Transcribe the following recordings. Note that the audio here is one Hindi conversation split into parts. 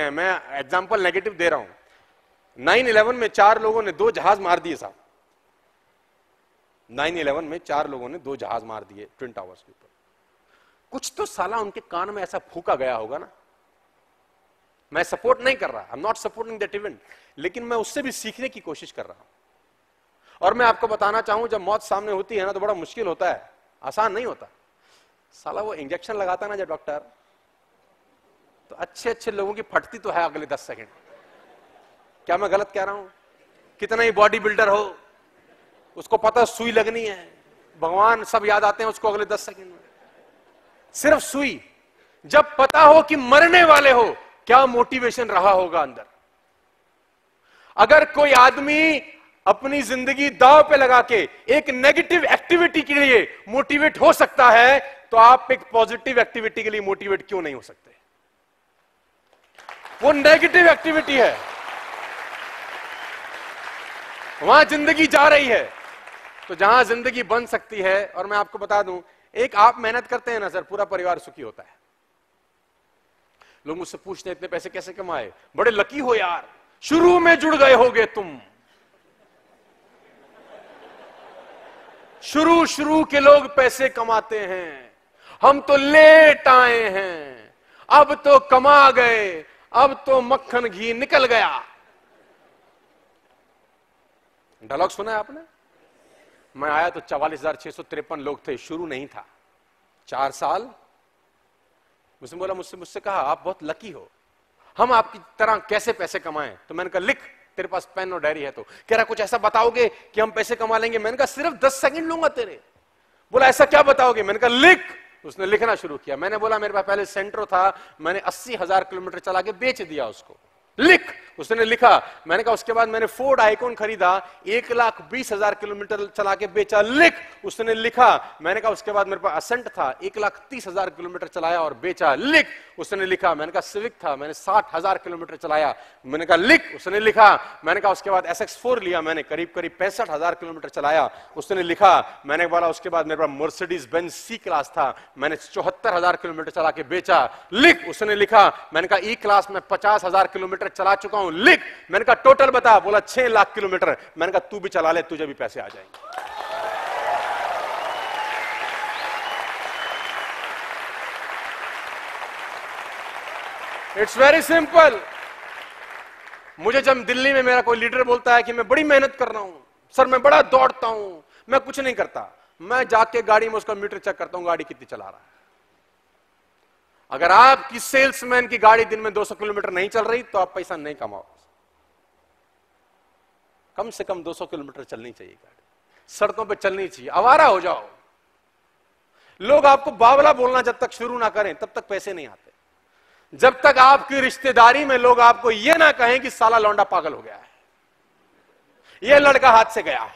हैं, मैं एग्जाम्पल नेगेटिव दे रहा हूं। 9/11 में 4 लोगों ने 2 जहाज मार दिए साहब। 9/11 में 4 लोगों ने 2 जहाज मार दिए ट्विन टावर्स के ऊपर। कुछ तो साला उनके कान में ऐसा फूका गया होगा ना। मैं सपोर्ट नहीं कर रहा, I am not supporting that event, लेकिन मैं उससे भी सीखने की कोशिश कर रहा हूं। और मैं आपको बताना चाहूं, जब मौत सामने होती है ना तो बड़ा मुश्किल होता है, आसान नहीं होता। साला वो इंजेक्शन लगाता ना जब डॉक्टर, तो अच्छे अच्छे लोगों की फटती तो है अगले 10 सेकंड। क्या मैं गलत कह रहा हूं? कितना ही बॉडी बिल्डर हो, उसको पता सुई लगनी है, भगवान सब याद आते हैं उसको अगले 10 सेकंड में। सिर्फ सुई। जब पता हो कि मरने वाले हो, क्या मोटिवेशन रहा होगा अंदर। अगर कोई आदमी अपनी जिंदगी दांव पे लगा के एक नेगेटिव एक्टिविटी के लिए मोटिवेट हो सकता है, तो आप एक पॉजिटिव एक्टिविटी के लिए मोटिवेट क्यों नहीं हो सकते? वो नेगेटिव एक्टिविटी है, वहां जिंदगी जा रही है। तो जहां जिंदगी बन सकती है, और मैं आपको बता दूं, एक आप मेहनत करते हैं ना सर, पूरा परिवार सुखी होता है। लोग मुझसे पूछते हैं इतने पैसे कैसे कमाए? बड़े लकी हो यार, शुरू में जुड़ गए होगे तुम। शुरू के लोग पैसे कमाते हैं, हम तो लेट आए हैं, अब तो कमा गए, अब तो मक्खन घी निकल गया। डायलॉग सुना है आपने? मैं आया तो 44,653 लोग थे, शुरू नहीं था। 4 साल उसने बोला, मुझसे कहा आप बहुत लकी हो, हम आपकी तरह कैसे पैसे कमाएं? तो मैंने कहा लिख, तेरे पास पेन और डायरी है तो। कह रहा कुछ ऐसा बताओगे कि हम पैसे कमा लेंगे? मैंने कहा सिर्फ 10 सेकंड लूंगा तेरे। बोला ऐसा क्या बताओगे? मैंने कहा लिख। उसने लिखना शुरू किया। मैंने बोला मेरे पास पहले सेंट्रो था, मैंने 80,000 किलोमीटर चला के बेच दिया उसको। लिख। उसने लिखा। मैंने कहा उसके बाद मैंने फोर्ड आइकॉन खरीदा, 1,20,000 किलोमीटर चला के बेचा। लिख। उसने लिखा। मैंने कहा उसके बाद मेरे पास असेंट था, 1,30,000 किलोमीटर चलाया और बेचा। लिख। उसने लिखा। मैंने कहा सिविक था, मैंने 60,000 किलोमीटर चलाया। मैंने कहा लिख। उसने लिखा। मैंने कहा उसके बाद SX4 लिया, मैंने करीब 65,000 किलोमीटर चलाया। उसने लिखा। मैंने बोला उसके बाद मेरे पास मर्सिडीज बेंज C क्लास था, मैंने 74,000 किलोमीटर चला के बेचा। लिख। उसने लिखा। मैंने कहा E क्लास में 50,000 किलोमीटर चला चुका हूं। लिख। मैंने कहा टोटल बता। बोला 6 लाख किलोमीटर। मैंने कहा तू भी चला ले, तुझे भी पैसे आ जाएंगे। It's very simple. मुझे जब दिल्ली में मेरा कोई लीडर बोलता है कि मैं बड़ी मेहनत कर रहा हूं सर, मैं बड़ा दौड़ता हूं, मैं कुछ नहीं करता, मैं जाके गाड़ी में उसका मीटर चेक करता हूं, गाड़ी कितनी चला रहा है। अगर आपकी सेल्समैन की गाड़ी दिन में 200 किलोमीटर नहीं चल रही तो आप पैसा नहीं कमाओ। कम से कम 200 किलोमीटर चलनी चाहिए गाड़ी, सड़कों पे चलनी चाहिए। आवारा हो जाओ। लोग आपको बावला बोलना जब तक शुरू ना करें तब तक पैसे नहीं आते। जब तक आपकी रिश्तेदारी में लोग आपको यह ना कहें कि साला लौंडा पागल हो गया है, यह लड़का हाथ से गया,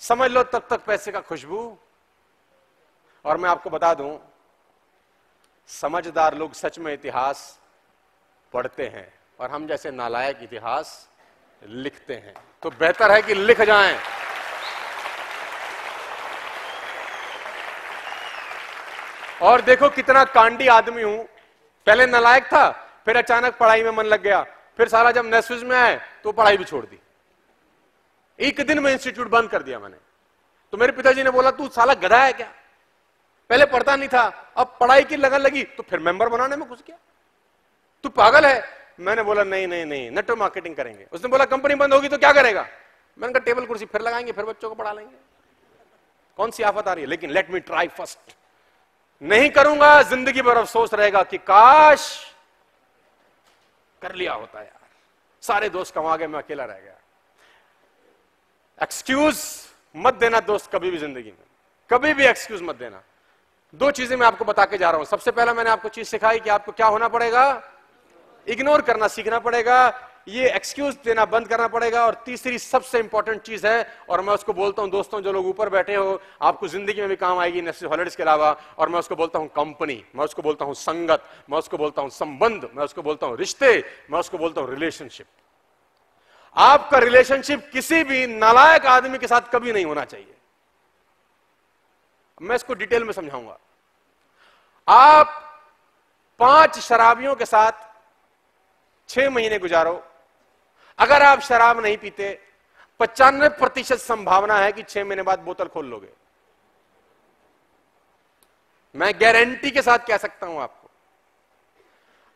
समझ लो तब तक पैसे का खुशबू। और मैं आपको बता दूं, समझदार लोग सच में इतिहास पढ़ते हैं और हम जैसे नालायक इतिहास लिखते हैं। तो बेहतर है कि लिख जाएं। और देखो कितना कांडी आदमी हूं। पहले नालायक था, फिर अचानक पढ़ाई में मन लग गया, फिर साला जब नेस्विज में आए तो पढ़ाई भी छोड़ दी। एक दिन में इंस्टीट्यूट बंद कर दिया मैंने। तो मेरे पिताजी ने बोला तू साला गधा है क्या, पहले पढ़ता नहीं था, अब पढ़ाई की लगन लगी तो फिर मेंबर बनाने में घुस गया, तू पागल है। मैंने बोला नहीं नहीं नहीं, नेटवर्क मार्केटिंग करेंगे। उसने बोला कंपनी बंद होगी तो क्या करेगा? मैंने कहा टेबल कुर्सी फिर लगाएंगे, फिर बच्चों को पढ़ा लेंगे। कौन सी आफत आ रही है, लेकिन लेट मी ट्राई फर्स्ट। नहीं करूंगा जिंदगी भर अफसोस रहेगा कि काश कर लिया होता यार, सारे दोस्त कमा गए, मैं अकेला रह गया। एक्सक्यूज मत देना दोस्त कभी भी जिंदगी में, कभी भी एक्सक्यूज मत देना। 2 चीजें मैं आपको बता के जा रहा हूं। सबसे पहला मैंने आपको चीज सिखाई कि आपको क्या होना पड़ेगा, इग्नोर करना सीखना पड़ेगा, ये एक्सक्यूज देना बंद करना पड़ेगा। और तीसरी सबसे इंपॉर्टेंट चीज है, और मैं उसको बोलता हूं दोस्तों जो लोग ऊपर बैठे हो, आपको जिंदगी में भी काम आएगी नेशनल हॉलिडेज के अलावा, और मैं उसको बोलता हूं कंपनी, मैं उसको बोलता हूं संगत, मैं उसको बोलता हूं संबंध, मैं उसको बोलता हूं रिश्ते, मैं उसको बोलता हूं रिलेशनशिप। आपका रिलेशनशिप किसी भी नालायक आदमी के साथ कभी नहीं होना चाहिए। मैं इसको डिटेल में समझाऊंगा। आप 5 शराबियों के साथ 6 महीने गुजारो, अगर आप शराब नहीं पीते 95% संभावना है कि 6 महीने बाद बोतल खोल लोगे। मैं गारंटी के साथ कह सकता हूं आपको।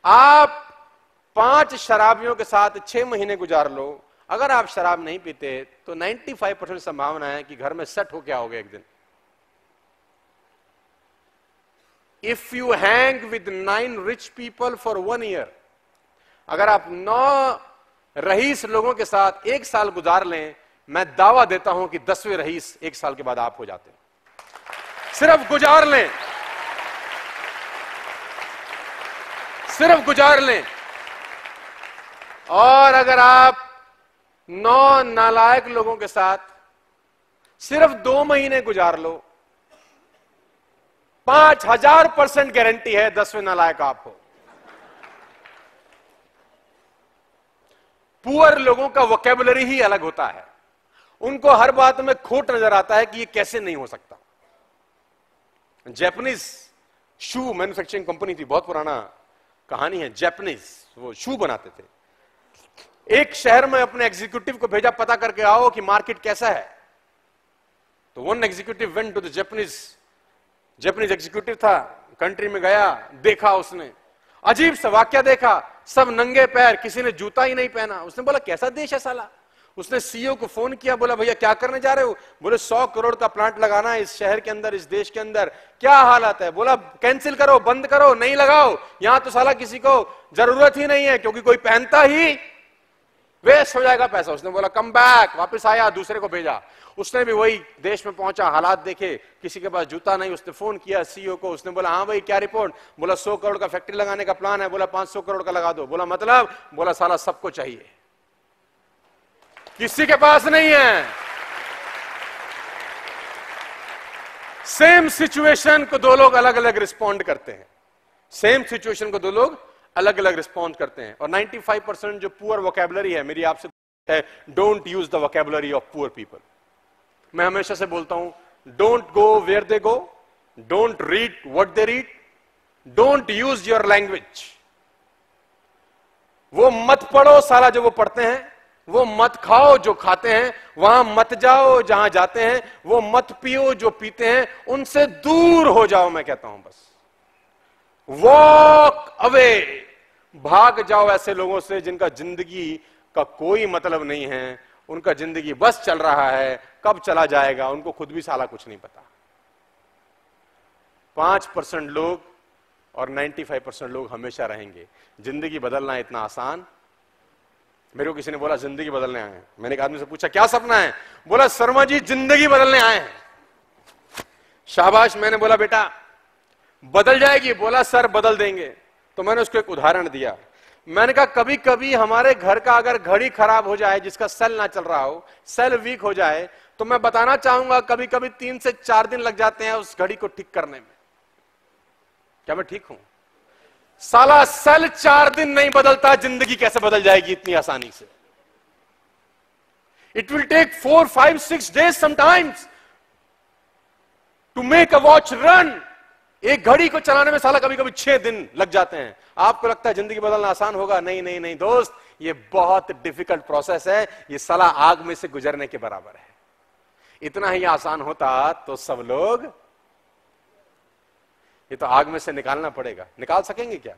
आप 5 शराबियों के साथ 6 महीने गुजार लो, अगर आप शराब नहीं पीते तो 95% संभावना है कि घर में सेट हो क्या होगा एक दिन। If you hang with 9 rich people for 1 year, अगर आप 9 रईस लोगों के साथ 1 साल गुजार लें, मैं दावा देता हूं कि 10वें रईस 1 साल के बाद आप हो जाते हैं। सिर्फ गुजार लें, सिर्फ गुजार लें। और अगर आप 9 नालायक लोगों के साथ सिर्फ 2 महीने गुजार लो, 5000% गारंटी है 10वें नालायक आप हो। पुअर लोगों का वोकैबुलरी ही अलग होता है, उनको हर बात में खोट नजर आता है कि ये कैसे नहीं हो सकता। जापानीज शू मैन्युफैक्चरिंग कंपनी थी, बहुत पुराना कहानी है। जापानीज वो शू बनाते थे। एक शहर में अपने एग्जीक्यूटिव को भेजा, पता करके आओ कि मार्केट कैसा है। तो one executive went to the Japanese executive था, कंट्री में गया, देखा उसने अजीब सा वाक्या देखा, सब नंगे पैर, किसी ने जूता ही नहीं पहना। उसने बोला कैसा देश है साला। उसने सीईओ को फोन किया, बोला भैया क्या करने जा रहे हो। बोले 100 करोड़ का प्लांट लगाना है इस शहर के अंदर, इस देश के अंदर, क्या हालत है। बोला कैंसिल करो, बंद करो, नहीं लगाओ, यहां तो साला किसी को जरूरत ही नहीं है, क्योंकि कोई पहनता ही वेस्ट हो जाएगा पैसा। उसने बोला कम बैक, वापस आया, दूसरे को भेजा। उसने भी वही देश में पहुंचा, हालात देखे, किसी के पास जूता नहीं। उसने फोन किया सीईओ को, उसने बोला हाँ भाई क्या रिपोर्ट। बोला 100 करोड़ का फैक्ट्री लगाने का प्लान है। बोला 500 करोड़ का लगा दो। बोला मतलब। बोला साला सबको चाहिए, किसी के पास नहीं है। सेम सिचुएशन को 2 लोग अलग अलग रिस्पॉन्ड करते हैं। सेम सिचुएशन को 2 लोग अलग अलग रिस्पॉन्ड करते हैं। और 95% जो पुअर वोकैबुलरी है, मेरी आपसे है, don't use the vocabulary of poor people. मैं हमेशा से बोलता हूं, don't go where they go, don't read what they read, don't use your language. वो मत पढ़ो साला जो वो पढ़ते हैं, वो मत खाओ जो खाते हैं, वहां मत जाओ जहां जाते हैं, वो मत पियो जो पीते हैं, उनसे दूर हो जाओ। मैं कहता हूं बस वॉक अवे, भाग जाओ ऐसे लोगों से जिनका जिंदगी का कोई मतलब नहीं है, उनका जिंदगी बस चल रहा है, कब चला जाएगा उनको खुद भी साला कुछ नहीं पता। 5% लोग और 95% लोग हमेशा रहेंगे। जिंदगी बदलना इतना आसान। मेरे को किसी ने बोला जिंदगी बदलने आए हैं। मैंने एक आदमी से पूछा क्या सपना है। बोला शर्मा जी जिंदगी बदलने आए हैं। शाबाश। मैंने बोला बेटा बदल जाएगी। बोला सर बदल देंगे। तो मैंने उसको एक उदाहरण दिया। मैंने कहा कभी कभी हमारे घर का अगर घड़ी खराब हो जाए, जिसका सेल ना चल रहा हो, सेल वीक हो जाए, तो मैं बताना चाहूंगा कभी कभी 3 से 4 दिन लग जाते हैं उस घड़ी को ठीक करने में। क्या मैं ठीक हूं? साला सेल 4 दिन नहीं बदलता, जिंदगी कैसे बदल जाएगी इतनी आसानी से? It will take 4, 5, 6 days sometimes to make a watch run. एक घड़ी को चलाने में साला कभी कभी 6 दिन लग जाते हैं। आपको लगता है जिंदगी बदलना आसान होगा? नहीं नहीं नहीं दोस्त, ये बहुत डिफिकल्ट प्रोसेस है। ये साला आग में से गुजरने के बराबर है। इतना ही आसान होता तो सब लोग, ये तो आग में से निकालना पड़ेगा। निकाल सकेंगे क्या?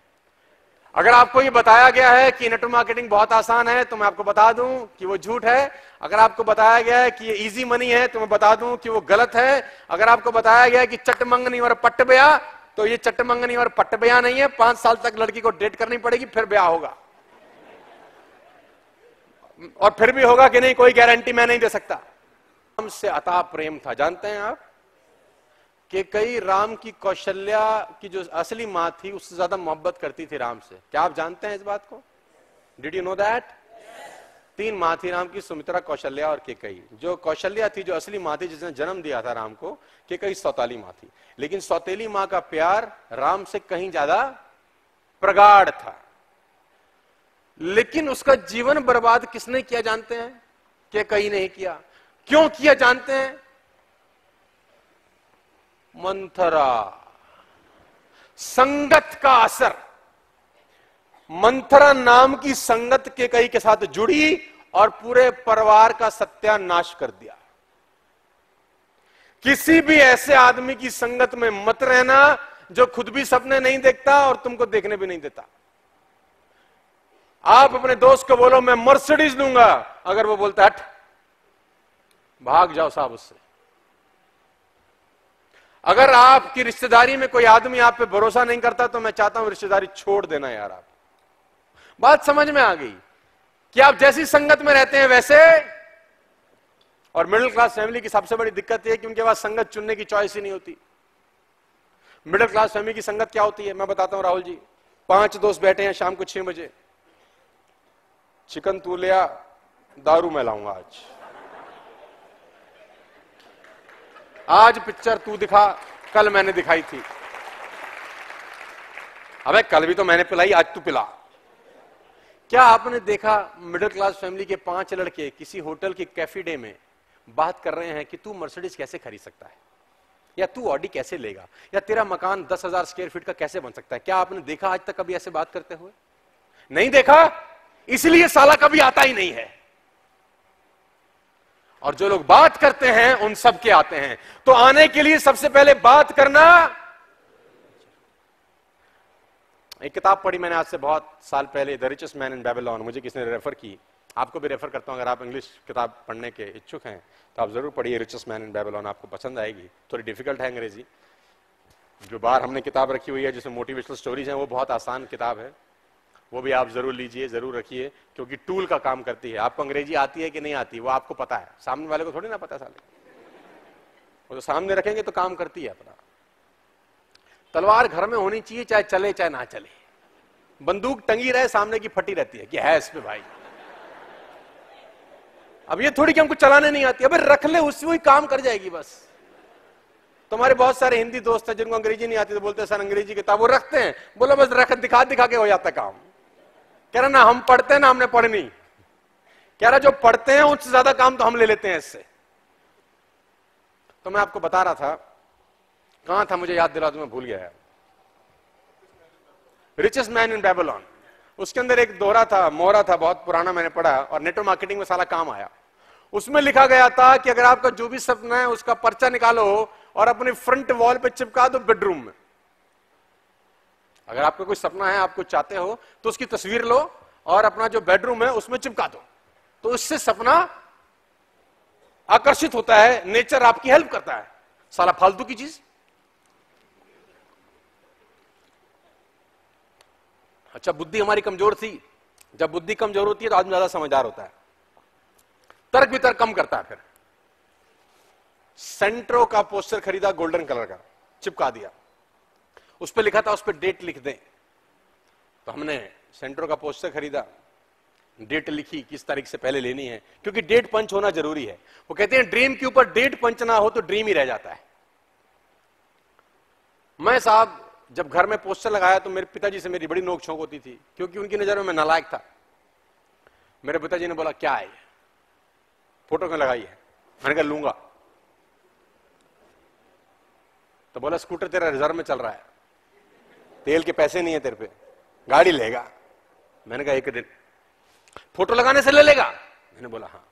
अगर आपको ये बताया गया है कि नेटवर्क मार्केटिंग बहुत आसान है, तो मैं आपको बता दूं कि वो झूठ है। अगर आपको बताया गया है कि ये इजी मनी है, तो मैं बता दूं कि वो गलत है। अगर आपको बताया गया है कि चटमंगनी और पट्ट ब्याह, तो ये चटमंगनी और पट्ट ब्याह नहीं है। 5 साल तक लड़की को डेट करनी पड़ेगी, फिर ब्याह होगा। और फिर भी होगा कि नहीं, कोई गारंटी मैं नहीं दे सकता। हमसे अता प्रेम था। जानते हैं आप कि कई राम की कौशल्या की जो असली मां थी, उससे ज्यादा मोहब्बत करती थी राम से। क्या आप जानते हैं इस बात को? Did you know that? 3 मां थी राम की, सुमित्रा, कौशल्या और केकई। जो कौशल्या थी, जो असली मां थी, जिसने जन्म दिया था राम को, केकई सौतेली मां थी। लेकिन सौतेली मां का प्यार राम से कहीं ज्यादा प्रगाढ़ था। लेकिन उसका जीवन बर्बाद किसने किया जानते हैं? केकई ने ही किया। क्यों किया जानते हैं? मंथरा। संगत का असर। मंथरा नाम की संगत के कई के साथ जुड़ी और पूरे परिवार का सत्यानाश कर दिया। किसी भी ऐसे आदमी की संगत में मत रहना जो खुद भी सपने नहीं देखता और तुमको देखने भी नहीं देता। आप अपने दोस्त को बोलो मैं मर्सिडीज दूंगा, अगर वो बोलता हट, भाग जाओ साहब उससे। अगर आपकी रिश्तेदारी में कोई आदमी आप पे भरोसा नहीं करता तो मैं चाहता हूं रिश्तेदारी छोड़ देना यार। आप बात समझ में आ गई कि आप जैसी संगत में रहते हैं वैसे। और मिडिल क्लास फैमिली की सबसे बड़ी दिक्कत यह है कि उनके पास संगत चुनने की चॉइस ही नहीं होती। मिडिल क्लास फैमिली की संगत क्या होती है मैं बताता हूं राहुल जी। 5 दोस्त बैठे हैं शाम को 6 बजे, चिकन तू लिया, दारू मैं लाऊंगा आज पिक्चर तू दिखा, कल मैंने दिखाई थी। अबे कल भी तो मैंने पिलाई, आज तू पिला। क्या आपने देखा मिडिल क्लास फैमिली के 5 लड़के किसी होटल के कैफे डे में बात कर रहे हैं कि तू मर्सिडीज कैसे खरीद सकता है, या तू ऑडी कैसे लेगा, या तेरा मकान 10,000 स्क्वायर फीट का कैसे बन सकता है? क्या आपने देखा आज तक कभी ऐसे बात करते हुए? नहीं देखा, इसलिए साला कभी आता ही नहीं है। और जो लोग बात करते हैं उन सब के आते हैं। तो आने के लिए सबसे पहले बात करना। एक किताब पढ़ी मैंने आज से बहुत साल पहले, the richest man in Babylon, मुझे किसी ने रेफर की, आपको भी रेफर करता हूं। अगर आप इंग्लिश किताब पढ़ने के इच्छुक हैं तो आप जरूर पढ़िए रिचेस्ट मैन इन बेबीलोन, आपको पसंद आएगी। थोड़ी डिफिकल्ट है अंग्रेजी। जो बाहर हमने किताब रखी हुई है जिसमें मोटिवेशनल स्टोरीज हैं वो बहुत आसान किताब है, वो भी आप जरूर लीजिए, जरूर रखिए, क्योंकि टूल का काम करती है। आपको अंग्रेजी आती है कि नहीं आती वो आपको पता है, सामने वाले को थोड़ी ना पता साले। वो तो सामने रखेंगे तो काम करती है अपना। तलवार घर में होनी चाहिए, चाहे चले चाहे ना चले। बंदूक टंगी रहे सामने की फटी रहती है कि है इस पे भाई। अब ये थोड़ी कि हमको चलाने नहीं आती, अबे रख ले, उससे वही काम कर जाएगी बस। तुम्हारे बहुत सारे हिंदी दोस्त हैं जिनको अंग्रेजी नहीं आती तो बोलते हैं सर अंग्रेजी किताब, वो रखते हैं, बोलो बस रख, दिखा दिखा के हो जाता काम। कह रहा ना हम पढ़ते हैं ना हमने पढ़नी। कह रहा जो पढ़ते हैं उससे ज्यादा काम तो हम ले लेते हैं इससे। तो मैं आपको बता रहा था, कहां था मुझे याद दिला दूं, मैं भूल गया है। रिचेस्ट मैन इन बेबीलोन, उसके अंदर एक दोहरा था, मोहरा था, बहुत पुराना, मैंने पढ़ा और नेटवर्क मार्केटिंग में सारा काम आया। उसमें लिखा गया था कि अगर आपका जो भी सपना है उसका पर्चा निकालो और अपने फ्रंट वॉल पे चिपका दो बेडरूम में। अगर आपका कोई सपना है, आप कुछ चाहते हो, तो उसकी तस्वीर लो और अपना जो बेडरूम है उसमें चिपका दो, तो इससे सपना आकर्षित होता है, नेचर आपकी हेल्प करता है। साला फालतू की चीज। अच्छा, बुद्धि हमारी कमजोर थी। जब बुद्धि कमजोर होती है तो आदमी ज्यादा समझदार होता है, तर्क वितर्क कम करता है। फिर सेंट्रो का पोस्टर खरीदा, गोल्डन कलर का, चिपका दिया। उस पर लिखा था उस पर डेट लिख दें। तो हमने सेंट्रो का पोस्टर खरीदा, डेट लिखी किस तारीख से पहले लेनी है, क्योंकि डेट पंच होना जरूरी है। वो कहते हैं ड्रीम के ऊपर डेट पंच ना हो तो ड्रीम ही रह जाता है। मैं साहब जब घर में पोस्टर लगाया तो मेरे पिताजी से मेरी बड़ी नोक झोंक होती थी, क्योंकि उनकी नजर में मैं नालायक था। मेरे पिताजी ने बोला क्या है फोटो क्यों लगाई है? मैंने कहा लूंगा। तो बोला स्कूटर तेरा रिजर्व में चल रहा है, तेल के पैसे नहीं है तेरे पे, गाड़ी लेगा? मैंने कहा एक दिन फोटो लगाने से ले लेगा? मैंने बोला हाँ।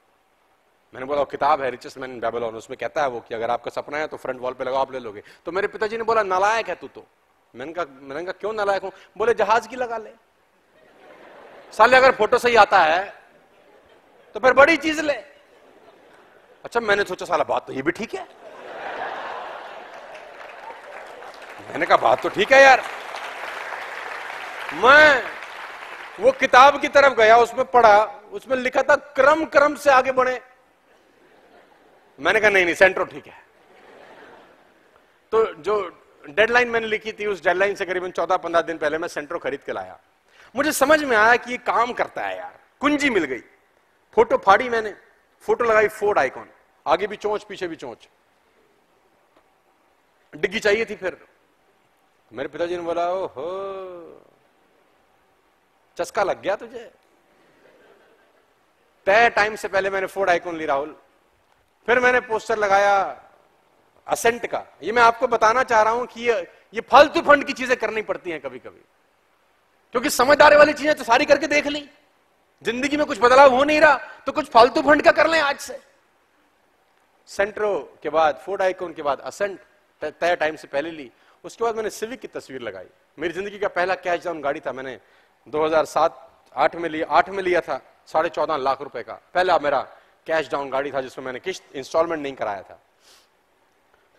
मैंने बोला किताब है रिचेस्ट मैन इन बेबीलोन, उसमें कहता है वो कि अगर आपका सपना है तो फ्रंट वॉल पे लगाओ, आप ले लोगे। तो मेरे पिताजी ने बोला नालायक है तू तो। मैंने कहा क्यों नालायक हूं? बोले जहाज की लगा ले साले, अगर फोटो सही आता है तो फिर बड़ी चीज ले। अच्छा, मैंने सोचा साला बात तो ये भी ठीक है। मैंने कहा बात तो ठीक है यार। मैं वो किताब की तरफ गया, उसमें पढ़ा, उसमें लिखा था क्रम क्रम से आगे बढ़े। मैंने कहा नहीं सेंट्रो ठीक है। तो जो डेडलाइन मैंने लिखी थी उस डेडलाइन से करीबन 14-15 दिन पहले मैं सेंट्रो खरीद के लाया। मुझे समझ में आया कि ये काम करता है यार, कुंजी मिल गई। फोटो फाड़ी मैंने, फोटो लगाई फोर्ड आइकॉन, आगे भी चोंच पीछे भी चोंच, डिग्गी चाहिए थी। फिर मेरे पिताजी ने बोला ओहो चस्का लग गया तुझे। तय टाइम से पहले मैंने फोर्ड आइकॉन ली राहुल। फिर मैंने पोस्टर लगाया असेंट का। ये मैं आपको बताना चाह रहा हूं कि ये फालतू फंड की चीजें करनी पड़ती हैं कभी कभी, क्योंकि समझदारी वाली चीजें तो सारी करके देख ली, जिंदगी में कुछ बदलाव हो नहीं रहा तो कुछ फालतू फंड का कर लें आज से। सेंट्रो के बाद फोर्ड आइकॉन के बाद असेंट तय टाइम से पहले ली। उसके बाद मैंने सिविक की तस्वीर लगाई। मेरी जिंदगी का पहला कैश डाउन गाड़ी था, मैंने 2007-8 में लिया था 14.5 लाख रुपए का। पहला मेरा कैश डाउन गाड़ी था जिसमें मैंने किस्त इंस्टॉलमेंट नहीं कराया था।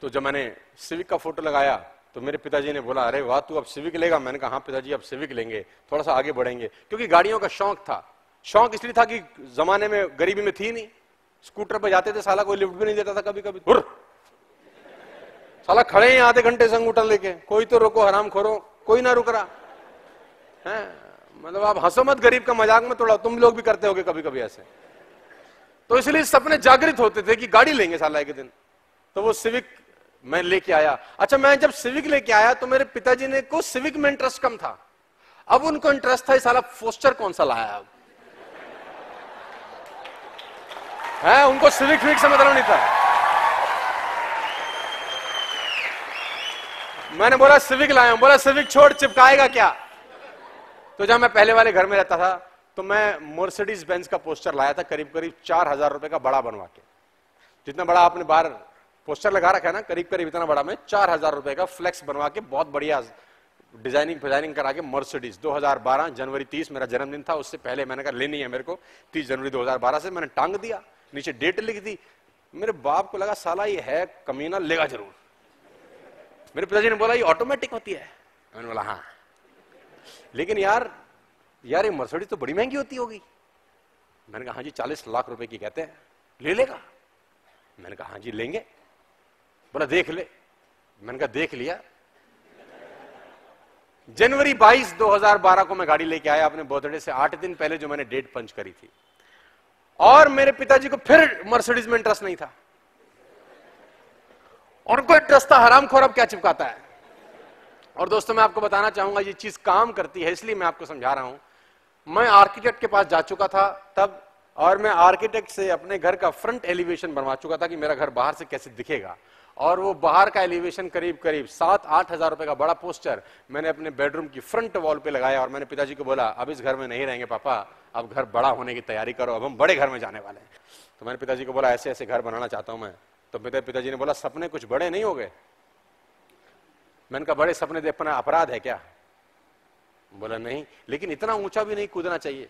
तो जब मैंने सिविक का फोटो लगाया तो मेरे पिताजी ने बोला, अरे वाह, तू अब सिविक लेगा? मैंने कहा हाँ पिताजी, अब सिविक लेंगे, थोड़ा सा आगे बढ़ेंगे। क्योंकि गाड़ियों का शौक था। शौक इसलिए था कि जमाने में गरीबी में थी नहीं, स्कूटर पे जाते थे, साला कोई लिफ्ट भी नहीं देता था कभी कभी। साला खड़े हैं आधे घंटे से अंगूठा लेके, कोई तो रोको, हराम खोरो, कोई ना रुक रहा है। मतलब आप हंसो मत, गरीब का मजाक में थोड़ा, तुम लोग भी करते होगे कभी कभी ऐसे। तो इसलिए सपने जागृत होते थे कि गाड़ी लेंगे साला एक दिन। तो वो सिविक मैं लेके आया। अच्छा, मैं जब सिविक लेके आया तो मेरे पिताजी ने को सिविक में इंटरेस्ट कम था। अब उनको इंटरेस्ट था साला फोस्टर कौन सा लाया अब है, उनको सिविक से मतलब नहीं था। मैंने बोला सिविक लाया हूं। बोला सिविक छोड़, चिपकाएगा क्या? तो जब मैं पहले वाले घर में रहता था तो मैं मर्सिडीज बेंज का पोस्टर लाया था, करीब करीब 4000 रुपए का बड़ा बनवा के। जितना बड़ा आपने बाहर पोस्टर लगा रखा है ना, करीब करीब इतना बड़ा मैं 4000 रुपए का फ्लेक्स बनवा के, बहुत बढ़िया डिजाइनिंग करा के मर्सिडीज। 2012 जनवरी 30 मेरा जन्मदिन था। उससे पहले मैंने कहा लेनी है मेरे को, 30 जनवरी 2012 से मैंने टांग दिया, नीचे डेट लिख दी। मेरे बाप को लगा साला ये है कमीना, लेगा जरूर। मेरे पिताजी ने बोला ये ऑटोमेटिक होती है। मैंने बोला हाँ, लेकिन यार ये मर्सिडीज तो बड़ी महंगी होती होगी। मैंने कहा हाँ जी, 40 लाख रुपए की कहते हैं, ले लेगा? मैंने कहा हाँ जी लेंगे। बोला देख ले। मैंने कहा देख लिया। जनवरी 22 2012 को मैं गाड़ी लेके आया अपने बर्थडे से 8 दिन पहले, जो मैंने डेट पंच करी थी। और मेरे पिताजी को फिर मर्सिडीज में इंटरेस्ट नहीं था, और उनको इंटरेस्ट था हरामखोर अब क्या चिपकाता है। और दोस्तों मैं आपको बताना चाहूंगा ये चीज काम करती है, इसलिए मैं आपको समझा रहा हूं। मैं आर्किटेक्ट के पास जा चुका था तब, और मैं आर्किटेक्ट से अपने घर का फ्रंट एलिवेशन बनवा चुका था कि मेरा घर बाहर से कैसे दिखेगा। और वो बाहर का एलिवेशन करीब करीब 7-8 हजार रुपए का बड़ा पोस्टर मैंने अपने बेडरूम की फ्रंट वॉल पे लगाया। और मैंने पिताजी को बोला अब इस घर में नहीं रहेंगे पापा, अब घर बड़ा होने की तैयारी करो, अब हम बड़े घर में जाने वाले हैं। तो मैंने पिताजी को बोला ऐसे ऐसे घर बनाना चाहता हूं मैं। तो पिताजी ने बोला सपने कुछ बड़े नहीं हो गए? मैंने कहा बड़े सपने देखना अपराध है क्या? बोला नहीं, लेकिन इतना ऊंचा भी नहीं कूदना चाहिए।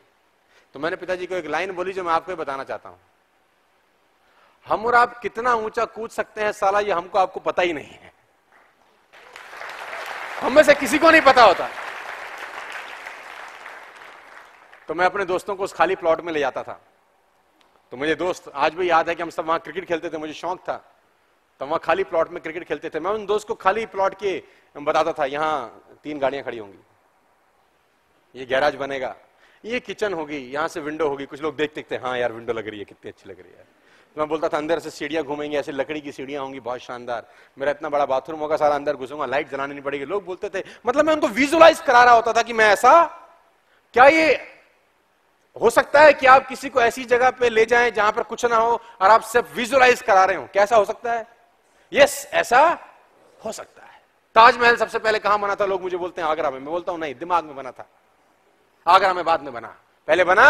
तो मैंने पिताजी को एक लाइन बोली जो मैं आपको बताना चाहता हूं। हम और आप कितना ऊंचा कूद सकते हैं साला, ये हमको आपको पता ही नहीं है। हम में से किसी को नहीं पता होता। तो मैं अपने दोस्तों को उस खाली प्लॉट में ले जाता था। तो मुझे दोस्त आज भी याद है कि हम सब वहां क्रिकेट खेलते थे, मुझे शौक था। तो वहां खाली प्लॉट में क्रिकेट खेलते थे। मैं उन दोस्त को खाली प्लॉट के बताता था, यहां 3 गाड़ियां खड़ी होंगी, ये गैराज बनेगा, ये किचन होगी, यहां से विंडो होगी। कुछ लोग देखते थे हाँ यार विंडो लग रही है, कितनी अच्छी लग रही है। तो मैं बोलता था अंदर से सीढ़ियां घूमेंगी, ऐसे लकड़ी की सीढ़ियां होंगी बहुत शानदार, मेरा इतना बड़ा बाथरूम होगा, सारा अंदर घुसूंगा, लाइट जलानी नहीं पड़ेगी। लोग बोलते थे, मतलब मैं उनको विजुअलाइज करा रहा होता था कि मैं ऐसा, क्या ये हो सकता है कि आप किसी को ऐसी जगह पे ले जाएं जहां पर कुछ ना हो और आप सिर्फ विजुअलाइज करा रहे हो? कैसा हो सकता है? यस, ऐसा हो सकता है। ताजमहल सबसे पहले कहां बना था? लोग मुझे बोलते हैं आगरा में। मैं बोलता हूं नहीं, दिमाग में बना था। आगरा में बाद में बना, पहले बना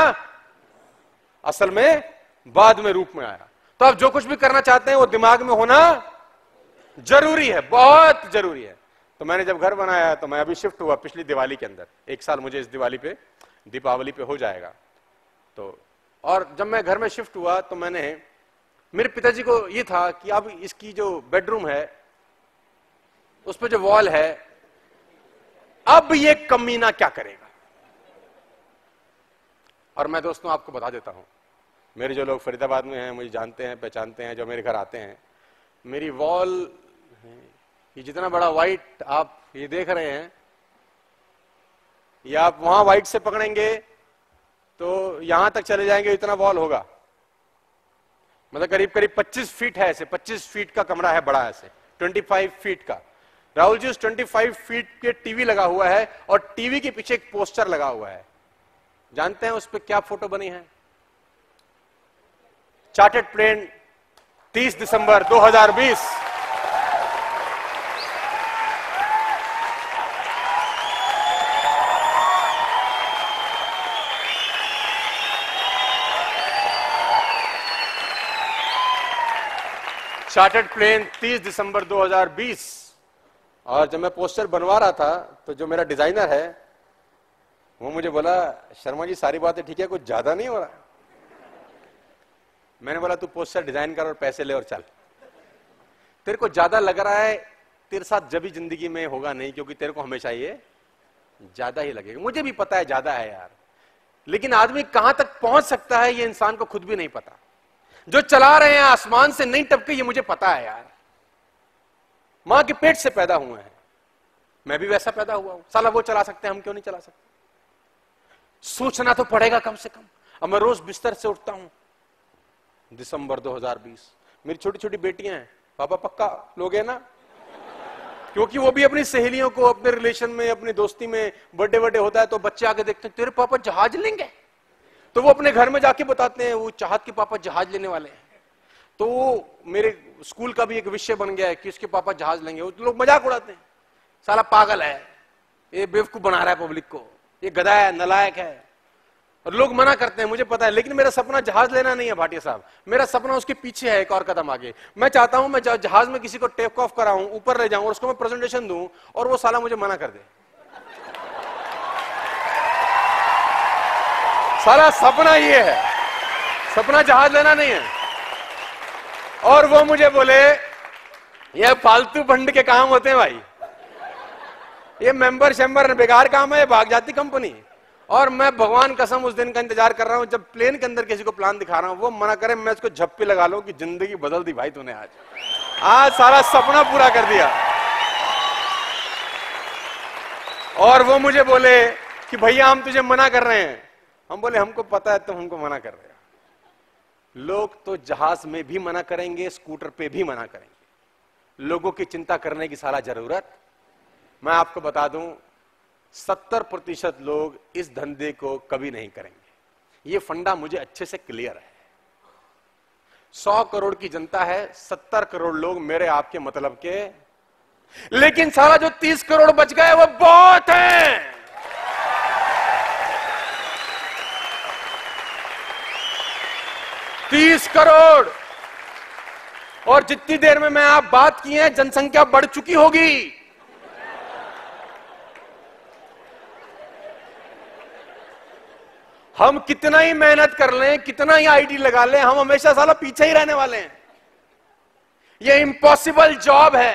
असल में बाद में रूप में आया। तो आप जो कुछ भी करना चाहते हैं वो दिमाग में होना जरूरी है, बहुत जरूरी है। तो मैंने जब घर बनाया तो मैं अभी शिफ्ट हुआ पिछली दिवाली के अंदर, 1 साल मुझे इस दिवाली पे, दीपावली पे हो जाएगा। तो और जब मैं घर में शिफ्ट हुआ तो मैंने, मेरे पिताजी को ये था कि अब इसकी जो बेडरूम है उस पर जो वॉल है, अब ये कमीना क्या करेगा। और मैं दोस्तों आपको बता देता हूं, मेरे जो लोग फरीदाबाद में हैं, मुझे जानते हैं, पहचानते हैं, जो मेरे घर आते हैं, मेरी वॉल ये जितना बड़ा व्हाइट आप ये देख रहे हैं, या आप वहां व्हाइट से पकड़ेंगे तो यहां तक चले जाएंगे, इतना वॉल होगा। मतलब करीब करीब 25 फीट है, ऐसे 25 फीट का कमरा है बड़ा, ऐसे 25 फीट का। राहुल जी उस 25 फीट के टीवी लगा हुआ है और टीवी के पीछे एक पोस्टर लगा हुआ है। जानते हैं उस पर क्या फोटो बनी है? चार्टर्ड प्लेन 30 दिसंबर 2020। चार्टर्ड प्लेन 30 दिसंबर 2020। और जब मैं पोस्टर बनवा रहा था तो जो मेरा डिजाइनर है वो मुझे बोला, शर्मा जी सारी बातें ठीक है, कुछ ज्यादा नहीं हो रहा। मैंने बोला तू पोस्टर डिजाइन कर और पैसे ले और चल। तेरे को ज्यादा लग रहा है, तेरे साथ जब भी जिंदगी में होगा नहीं, क्योंकि तेरे को हमेशा ये ज्यादा ही लगेगा। मुझे भी पता है ज्यादा है यार, लेकिन आदमी कहां तक पहुंच सकता है ये इंसान को खुद भी नहीं पता। जो चला रहे हैं आसमान से नहीं टपके, ये मुझे पता है यार। मां के पेट से पैदा हुए हैं, मैं भी वैसा पैदा हुआ हूं। साला वो चला सकते हैं, हम क्यों नहीं चला सकते? सोचना तो पड़ेगा कम से कम। अब मैं रोज बिस्तर से उठता हूं, दिसंबर 2020, मेरी छोटी छोटी बेटियां हैं, पापा पक्का लोगे ना? क्योंकि वो भी अपनी सहेलियों को, अपने रिलेशन में, अपनी दोस्ती में बर्थडे बर्थडे होता है तो बच्चे आके देखते हैं तेरे पापा जहाज लेंगे, तो वो अपने घर में जाके बताते हैं वो चाहत के पापा जहाज लेने वाले हैं। तो वो मेरे स्कूल का भी एक विषय बन गया है कि उसके पापा जहाज लेंगे। वो लोग मजाक उड़ाते हैं, साला पागल है, ये बेवकूफ बना रहा है पब्लिक को, ये गधा है, नालायक है। और लोग मना करते हैं, मुझे पता है, लेकिन मेरा सपना जहाज लेना नहीं है भाटिया साहब। मेरा सपना उसके पीछे है, एक और कदम आगे। मैं चाहता हूं मैं जहाज में किसी को टेक ऑफ कराऊं, ऊपर ले जाऊं और उसको मैं प्रेजेंटेशन दूं और वो साला मुझे मना कर दे। सारा सपना ये है, सपना जहाज लेना नहीं है। और वो मुझे बोले ये फालतू फंड के काम होते हैं भाई, ये मेंबर शेम्बर बेकार काम है, भाग जाती कंपनी। और मैं भगवान कसम उस दिन का इंतजार कर रहा हूं जब प्लेन के अंदर किसी को प्लान दिखा रहा हूं, वो मना करे, मैं उसको झप्पी लगा लूं कि जिंदगी बदल दी भाई तूने, आज सारा सपना पूरा कर दिया। और वो मुझे बोले कि भैया हम तुझे मना कर रहे हैं। हम बोले हमको पता है तुम हमको मना कर रहे हो। लोग तो जहाज में भी मना करेंगे, स्कूटर पे भी मना करेंगे। लोगों की चिंता करने की साला जरूरत, मैं आपको बता दूं 70% लोग इस धंधे को कभी नहीं करेंगे। ये फंडा मुझे अच्छे से क्लियर है। 100 करोड़ की जनता है, 70 करोड़ लोग मेरे आपके मतलब के, लेकिन सारा जो 30 करोड़ बच गए वो बहुत है। तीस करोड़। और जितनी देर में मैं आप बात की है, जनसंख्या बढ़ चुकी होगी। हम कितना ही मेहनत कर लें, कितना ही आईडी लगा लें, हम हमेशा साला पीछे ही रहने वाले हैं। ये इम्पॉसिबल जॉब है।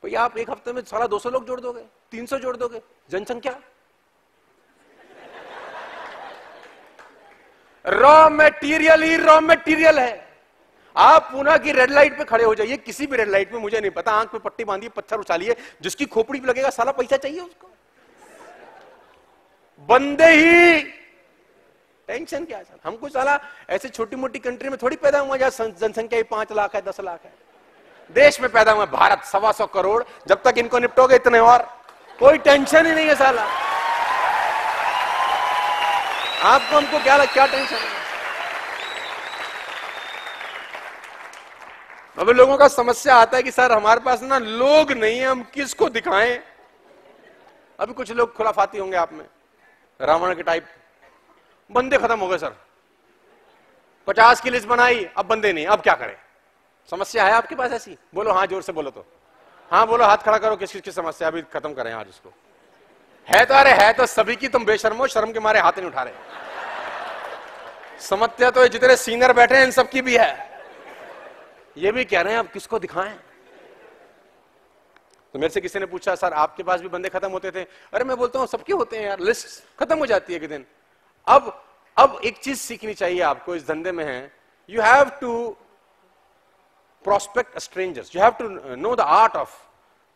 भैया आप एक हफ्ते में साला 200 लोग जोड़ दोगे, 300 जोड़ दोगे, जनसंख्या। रॉ मटेरियल ही रॉ मटेरियल है। आप पुणे की रेड लाइट पे खड़े हो जाइए, किसी भी रेड लाइट में, मुझे नहीं पता, आंख पे पट्टी बांधिए, पत्थर उछालिए, जिसकी खोपड़ी पे लगेगा साला पैसा चाहिए उसको। बंदे ही टेंशन क्या है? हमको साला ऐसे छोटी मोटी कंट्री में थोड़ी पैदा हुआ जहां जनसंख्या ही 5 लाख है, 10 लाख है। देश में पैदा हुआ भारत 125 करोड़, जब तक इनको निपटोगे इतने और कोई टेंशन ही नहीं है साला। आपको हमको क्या टेंशन है? अब लोगों का समस्या आता है कि सर हमारे पास ना लोग नहीं है, हम किसको दिखाएं। अभी कुछ लोग खुराफाती होंगे आप में, रावण के टाइप, बंदे खत्म हो गए सर, 50 की लिस्ट बनाई, अब बंदे नहीं, अब क्या करें? समस्या है आपके पास ऐसी? बोलो हाँ, जोर से बोलो तो हाँ, बोलो, हाथ खड़ा करो, किस किसकी समस्या अभी खत्म करें आज इसको। है तो, अरे है तो सभी की, तुम बेशर्मो, शर्म के मारे हाथ नहीं उठा रहे। समस्या तो जितने सीनियर बैठे हैं इन सबकी भी है। ये भी कह रहे हैं अब किसको दिखाएं। तो मेरे से किसी ने पूछा सर आपके पास भी बंदे खत्म होते थे? अरे मैं बोलता हूं सबके होते हैं यार, लिस्ट खत्म हो जाती है एक दिन। अब एक चीज सीखनी चाहिए आपको इस धंधे में है, you have to prospect strangers, you have to know the art of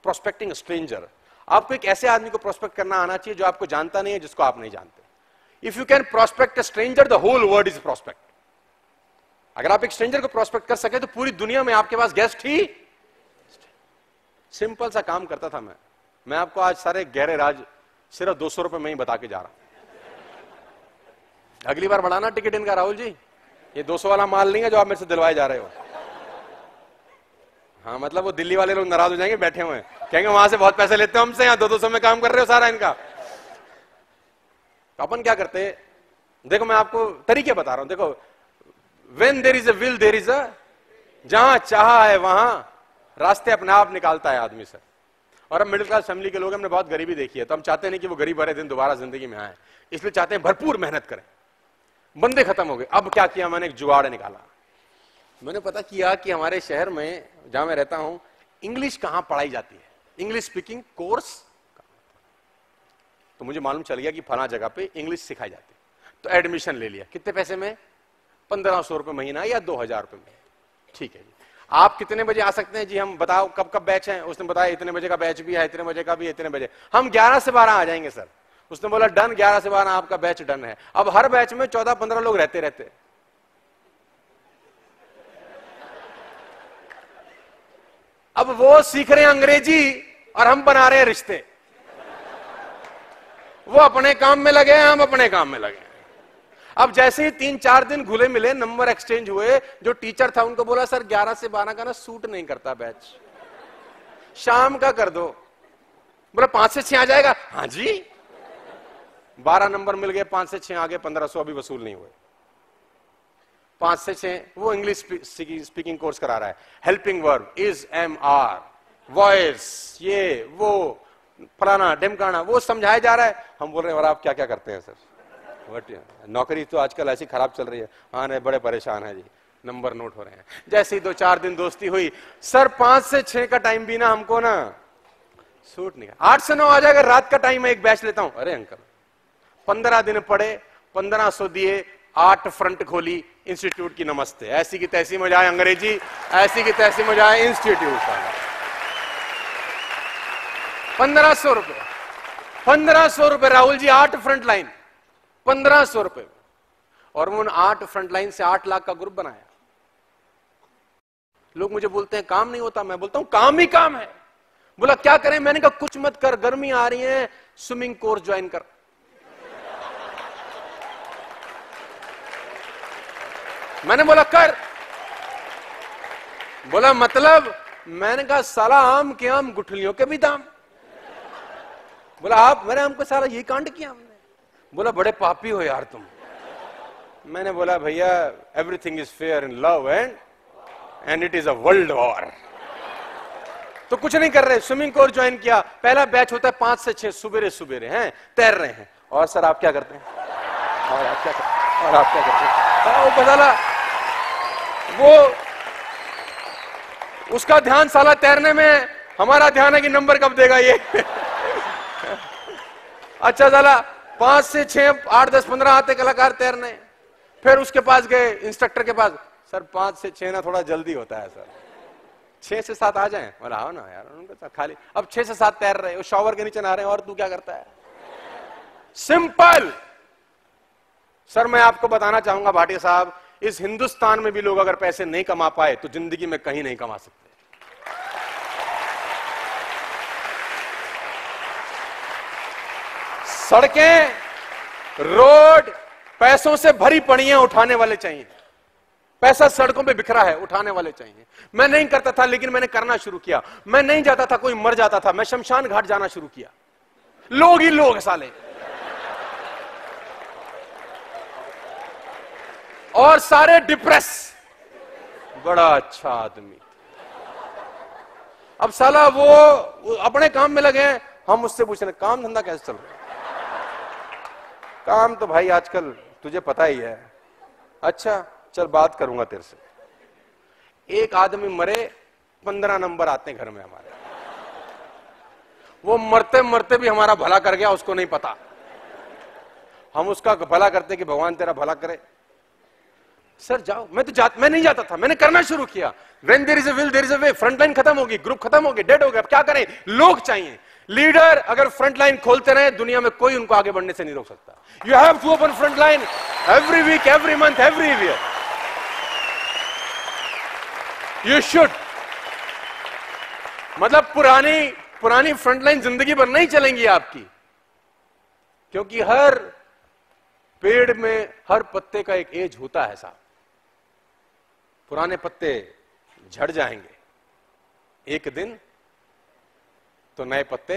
prospecting stranger. आपको एक ऐसे आदमी को प्रोस्पेक्ट करना आना चाहिए जो आपको जानता नहीं है, जिसको आप नहीं जानते। If you can prospect a stranger, the whole world is prospect. अगर आप एक स्ट्रेंजर को प्रोस्पेक्ट कर सके तो पूरी दुनिया में आपके पास गेस्ट ही। सिंपल सा काम करता था मैं आपको आज सारे गहरे राज सिर्फ 200 रुपए में ही बता के जा रहा हूं। अगली बार बढ़ाना टिकट इनका राहुल जी, ये 200 वाला माल नहीं है जो आप मेरे से दिलवाए जा रहे हो। हाँ मतलब वो दिल्ली वाले लोग नाराज हो जाएंगे, बैठे हुए हैं, कहेंगे वहां से बहुत पैसे लेते हो हमसे, यहाँ 200 में काम कर रहे हो सारा इनका। तो अपन क्या करते, देखो मैं आपको तरीके बता रहा हूं। देखो, when there is a will there is a जहां चाहा है वहां रास्ते अपने आप निकालता है आदमी सर। और अब मिडिल क्लास फैमिली के लोग, हमने बहुत गरीबी देखी है, तो हम चाहते नहीं कि वो गरीब भरे दिन दोबारा जिंदगी में आए, इसलिए चाहते हैं भरपूर मेहनत करें। बंदे खत्म हो गए। अब क्या किया मैंने, एक जुगाड़ निकाला। मैंने पता किया कि हमारे शहर में जहां मैं रहता हूं इंग्लिश कहां पढ़ाई जाती है, इंग्लिश स्पीकिंग कोर्स। तो मुझे मालूम चल गया कि फला जगह पे इंग्लिश सिखाई जाती है। तो एडमिशन ले लिया। कितने पैसे में? 1500 रुपए महीना या 2000 रुपए में। ठीक है जी, आप कितने बजे आ सकते हैं? जी हम बताओ कब कब बैच है? उसने बताया इतने बजे का बैच भी है, इतने बजे का भी, इतने बजे। हम 11 से 12 आ जाएंगे सर। उसने बोला डन, 11 से 12 आपका बैच डन है। अब हर बैच में 14-15 लोग रहते। अब वो सीख रहे हैं अंग्रेजी और हम बना रहे हैं रिश्ते। वो अपने काम में लगे हैं, हम अपने काम में लगे हैं। अब जैसे ही 3-4 दिन घुले मिले, नंबर एक्सचेंज हुए, जो टीचर था उनको बोला सर 11 से 12 का ना सूट नहीं करता बैच, शाम का कर दो। बोला 5 से 6 आ जाएगा? हाँ जी। 12 नंबर मिल गए, 5 से 6 आ गए, 1500 अभी वसूल नहीं हुए। 5 से 6 वो इंग्लिश स्पीकिंग कोर्स करा रहा है। Helping verb, is, am, are, voice, ये वो फलाना ढिमकाना, वो समझाया जा रहा है। हम बोल रहे हैं और आप क्या क्या करते हैं सर? नौकरी तो आजकल ऐसी खराब चल रही है। हाँ नहीं, बड़े परेशान है जी, नंबर नोट हो रहे हैं। जैसे ही 2-4 दिन दोस्ती हुई, सर 5 से 6 का टाइम भी ना हमको ना सूट नहीं। 8 से 9 आ जाएगा, रात का टाइम है, एक बैच लेता हूं। अरे अंकल 15 दिन पढ़े, 1500 दिए, 8 फ्रंट खोली इंस्टीट्यूट की। नमस्ते, ऐसी की तैसी मजाए अंग्रेजी, ऐसी की तैसी मजाए इंस्टीट्यूट। 1500 रुपए, 1500 रुपए राहुल जी, 8 फ्रंट लाइन, 1500 रुपए। और उन 8 फ्रंट लाइन से 8 लाख का ग्रुप बनाया। लोग मुझे बोलते हैं काम नहीं होता, मैं बोलता हूं काम ही काम है। बोला क्या करें? मैंने कहा कुछ मत कर, गर्मी आ रही है, स्विमिंग कोर्स ज्वाइन कर। मैंने बोला कर। बोला मतलब? मैंने कहा साला आम के आम, गुठलियों के भी दाम। बोला आप? मेरे आम को सारा ये कांड किया हमने। बोला बड़े पापी हो यार तुम। मैंने बोला भैया everything is fair in love and it is a world war. तो कुछ नहीं कर रहे, स्विमिंग कोर्स ज्वाइन किया। पहला बैच होता है 5 से 6 सुबेरे हैं, तैर रहे हैं। और सर आप क्या करते हैं? और आप क्या करते हैं? और आप क्या करते हैं? वो बदला, वो उसका ध्यान साला तैरने में, हमारा ध्यान है कि नंबर कब देगा ये। अच्छा साला 5 से 6, 8, 10, 15 आते कलाकार तैरने। फिर उसके पास गए, इंस्ट्रक्टर के पास। सर 5 से 6 ना थोड़ा जल्दी होता है सर, 6 से 7 आ जाएं। बोला आओ ना यार, उनका खाली। अब 6 से 7 तैर रहे, वो शॉवर के नीचे नहा रहे हैं, और तू क्या करता है? सिंपल। सर मैं आपको बताना चाहूंगा भाटिया साहब, इस हिंदुस्तान में भी लोग अगर पैसे नहीं कमा पाए तो जिंदगी में कहीं नहीं कमा सकते। सड़कें, रोड पैसों से भरी पड़ी हैं, उठाने वाले चाहिए। पैसा सड़कों पे बिखरा है, उठाने वाले चाहिए। मैं नहीं करता था, लेकिन मैंने करना शुरू किया। मैं नहीं जाता था, कोई मर जाता था, मैं शमशान घाट जाना शुरू किया। लोग ही लोग साले। और सारे डिप्रेस। बड़ा अच्छा आदमी। अब साला वो अपने काम में लगे हैं, हम उससे पूछ रहे काम धंधा कैसे चल रहा है? काम तो भाई आजकल तुझे पता ही है। अच्छा चल बात करूंगा तेरे से। एक आदमी मरे, 15 नंबर आते हैं घर में हमारे। वो मरते मरते भी हमारा भला कर गया, उसको नहीं पता। हम उसका भला करते कि भगवान तेरा भला करे। सर जाओ। मैं नहीं जाता था, मैंने करना शुरू किया। When there is a will, there is a way। Front line खत्म होगी, ग्रुप खत्म हो गए, डेड हो गए। अब क्या करें? लोग चाहिए, लीडर। अगर फ्रंट लाइन खोलते रहे, दुनिया में कोई उनको आगे बढ़ने से नहीं रोक सकता। You have to open front line every week, every month, every year. You should. मतलब पुरानी फ्रंट लाइन जिंदगी भर नहीं चलेंगी आपकी, क्योंकि हर पेड़ में, हर पत्ते का एक एज होता है साहब। पुराने पत्ते झड़ जाएंगे, एक दिन तो नए पत्ते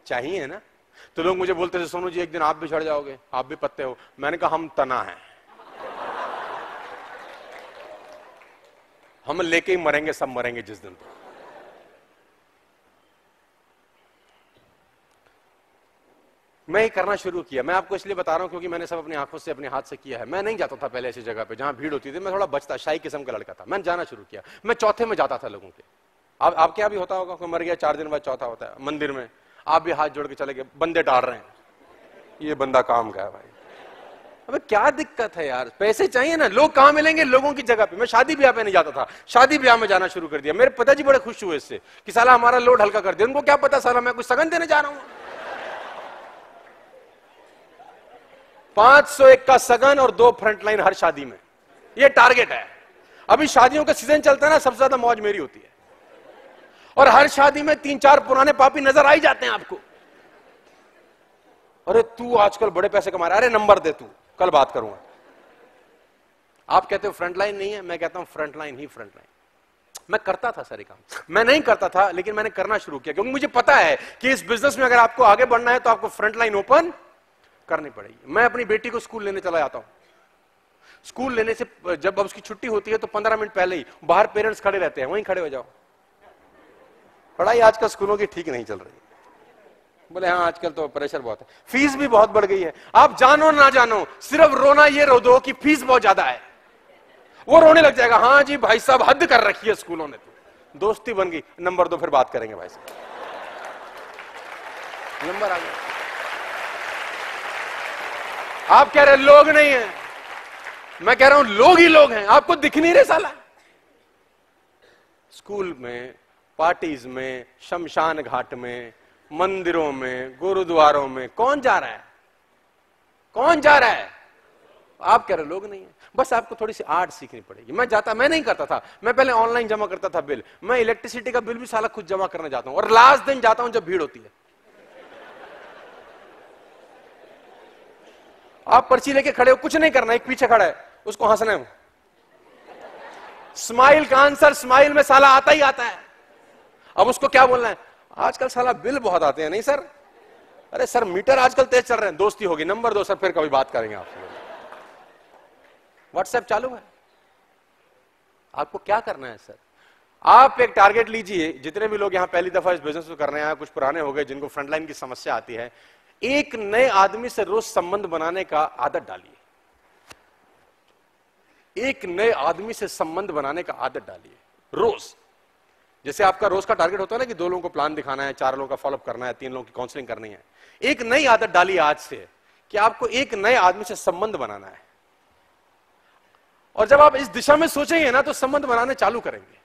चाहिए ना। तो लोग मुझे बोलते थे सोनू जी एक दिन आप भी झड़ जाओगे, आप भी पत्ते हो। मैंने कहा हम तना हैं, हम लेके ही मरेंगे, सब मरेंगे जिस दिन। तो मैं ही करना शुरू किया। मैं आपको इसलिए बता रहा हूं क्योंकि मैंने सब अपनी आंखों से, अपने हाथ से किया है। मैं नहीं जाता था पहले ऐसी जगह पे जहां भीड़ होती थी, मैं थोड़ा बचता, शाही किस्म का लड़का था। मैंने जाना शुरू किया, मैं चौथे में जाता था लोगों के। अब आपके यहाँ भी होता होगा, कोई मर गया 4 दिन बाद चौथा होता है मंदिर में, आप भी हाथ जोड़ के चले गए, बंदे डाल रहे हैं, ये बंदा काम का है भाई। अबे क्या दिक्कत है यार, पैसे चाहिए ना, लोग कहां मिलेंगे, लोगों की जगह पे। मैं शादी ब्याह पे नहीं जाता था, शादी ब्याह में जाना शुरू कर दिया। मेरे पिताजी बड़े खुश हुए इससे कि साला हमारा लोड हल्का कर दिया। उनको क्या पता साला मैं कुछ सगन देने जा रहा हूं। 501 का सगन और 2 फ्रंटलाइन हर शादी में, ये टारगेट है। अभी शादियों का सीजन चलता है ना, सबसे ज्यादा मौज मेरी होती है। और हर शादी में 3-4 पुराने पापी नजर आ ही जाते हैं आपको। अरे तू आजकल बड़े पैसे कमा रहा है, अरे नंबर दे तू, कल बात करूंगा। आप कहते हो फ्रंटलाइन नहीं है, मैं कहता हूं फ्रंटलाइन ही फ्रंटलाइन। मैं करता था सारे काम, मैं नहीं करता था, लेकिन मैंने करना शुरू किया क्योंकि मुझे पता है कि इस बिजनेस में अगर आपको आगे बढ़ना है तो आपको फ्रंटलाइन ओपन करनी पड़ेगी। मैं अपनी बेटी को स्कूल लेने चला जाता हूं। स्कूल लेने से जब अब उसकी छुट्टी होती है तो 15 मिनट पहले ही बाहर पेरेंट्स खड़े रहते हैं, वहीं खड़े हो जाओ, पढ़ाई आजकल स्कूलों की ठीक नहीं चल रही। बोले हाँ आजकल तो प्रेशर बहुत है, फीस भी बहुत बढ़ गई है। आप जानो ना जानो, सिर्फ रोना ये रो दो कि फीस बहुत ज्यादा है, वो रोने लग जाएगा। हाँ जी भाई साहब, हद कर रखी है स्कूलों ने तो। दोस्ती बन गई, नंबर दो फिर बात करेंगे भाई साहब। नंबर आ गया। आप कह रहे लोग नहीं है, मैं कह रहा हूं लोग ही लोग हैं, आपको दिख नहीं रहे साला। स्कूल में, पार्टीज में, शमशान घाट में, मंदिरों में, गुरुद्वारों में कौन जा रहा है, कौन जा रहा है? आप कह रहे लोग नहीं है। बस आपको थोड़ी सी आर्ट सीखनी पड़ेगी। मैं नहीं करता था, मैं पहले ऑनलाइन जमा करता था बिल। मैं इलेक्ट्रिसिटी का बिल भी साला खुद जमा करने जाता हूं और लास्ट दिन जाता हूं जब भीड़ होती है। आप पर्ची लेके खड़े हो, कुछ नहीं करना, एक पीछे खड़ा है उसको हंसना है। स्माइल का आंसर स्माइल में साला आता ही आता है। अब उसको क्या बोलना है? आजकल साला बिल बहुत आते हैं। नहीं सर, अरे सर मीटर आजकल तेज चल रहे हैं। दोस्ती होगी, नंबर दो सर, फिर कभी बात करेंगे आपसे। व्हाट्सएप चालू है। आपको क्या करना है सर? आप एक टारगेट लीजिए। जितने भी लोग यहां पहली दफा इस बिजनेस को कर रहे हैं, कुछ पुराने हो गए जिनको फ्रंटलाइन की समस्या आती है, एक नए आदमी से रोज संबंध बनाने का आदत डालिए। एक नए आदमी से संबंध बनाने का आदत डालिए रोज। जैसे आपका रोज का टारगेट होता है ना कि 2 लोगों को प्लान दिखाना है, 4 लोगों का फॉलोअप करना है, 3 लोगों की काउंसलिंग करनी है। एक नई आदत डालिए आज से कि आपको एक नए आदमी से संबंध बनाना है। और जब आप इस दिशा में सोचेंगे ना तो संबंध बनाने चालू करेंगे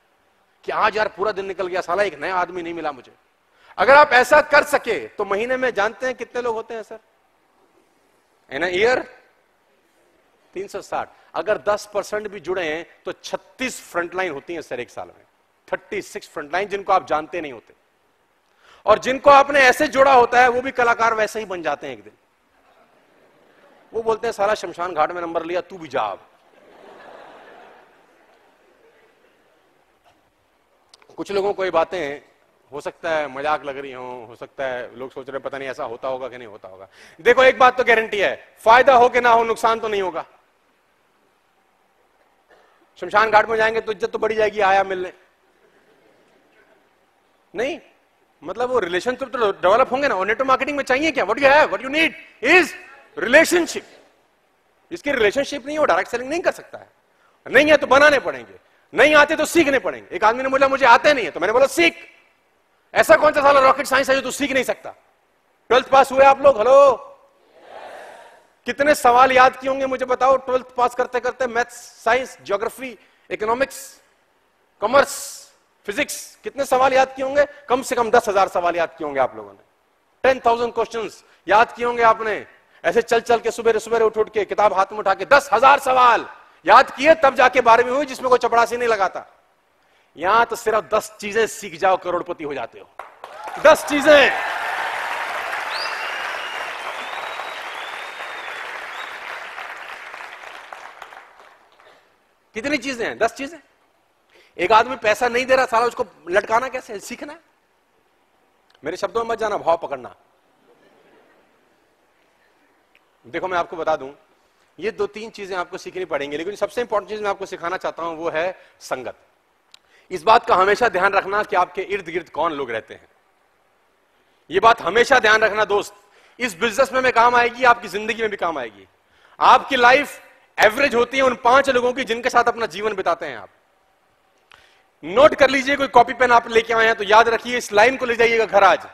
कि आज यार पूरा दिन निकल गया, साला एक नया आदमी नहीं मिला मुझे। अगर आप ऐसा कर सके तो महीने में जानते हैं कितने लोग होते हैं सर? इन ईयर 360। अगर 10% भी जुड़े हैं तो 36 फ्रंटलाइन होती हैं सर एक साल में। 36 फ्रंटलाइन जिनको आप जानते नहीं होते, और जिनको आपने ऐसे जोड़ा होता है वो भी कलाकार वैसे ही बन जाते हैं एक दिन। वो बोलते हैं साला शमशान घाट में नंबर लिया, तू भी जा। कुछ लोगों को ये बातें हो सकता है मजाक लग रही हो सकता है लोग सोच रहे पता नहीं ऐसा होता होगा कि नहीं होता होगा। देखो एक बात तो गारंटी है, फायदा हो कि ना हो, नुकसान तो नहीं होगा। शमशान घाट में जाएंगे तो इज्जत तो बढ़ी जाएगी आया मिलने, नहीं मतलब वो रिलेशनशिप तो डेवलप होंगे ना। और नेटवर्क मार्केटिंग में चाहिए क्या? What you have, what you need is relationship. इसकी रिलेशनशिप नहीं है, वो डायरेक्ट सेलिंग नहीं कर सकता है। नहीं है तो बनाने पड़ेंगे, नहीं आते तो सीखने पड़ेंगे। एक आदमी ने बोला मुझे आते नहीं है, तो मैंने बोला सीख। ऐसा कौन सा साला रॉकेट साइंस है जो तू सीख नहीं सकता? 12th पास हुए आप लोग? हेलो, कितने सवाल याद किए होंगे मुझे बताओ 12th पास करते करते? Maths, science, geography, economics, commerce, physics, कितने सवाल याद किए होंगे? कम से कम 10,000 सवाल याद किए होंगे आप लोगों ने। 10,000 क्वेश्चंस याद किए होंगे आपने। ऐसे चल चल के सुबह सुबह उठ उठ के किताब हाथ में उठा के 10,000 सवाल याद किए, तब जाके 12वीं हुई जिसमें कोई चपड़ासी नहीं लगाता। यहां तो सिर्फ 10 चीजें सीख जाओ, करोड़पति हो जाते हो। 10 चीजें। कितनी चीजें हैं? 10 चीजें। एक आदमी पैसा नहीं दे रहा, साला उसको लटकाना कैसे? सीखना है। मेरे शब्दों में मत जाना, भाव पकड़ना। देखो मैं आपको बता दूं, ये 2-3 चीजें आपको सीखनी पड़ेंगी, लेकिन सबसे इंपॉर्टेंट चीज मैं आपको सिखाना चाहता हूं वो है संगत। इस बात का हमेशा ध्यान रखना कि आपके इर्द गिर्द कौन लोग रहते हैं। यह बात हमेशा ध्यान रखना दोस्त, इस बिजनेस में काम आएगी, आपकी जिंदगी में भी काम आएगी। आपकी लाइफ एवरेज होती है उन 5 लोगों की जिनके साथ अपना जीवन बिताते हैं आप। नोट कर लीजिए, कोई कॉपी पेन आप लेके आए हैं तो याद रखिए, इस लाइन को ले जाइएगा घर आज।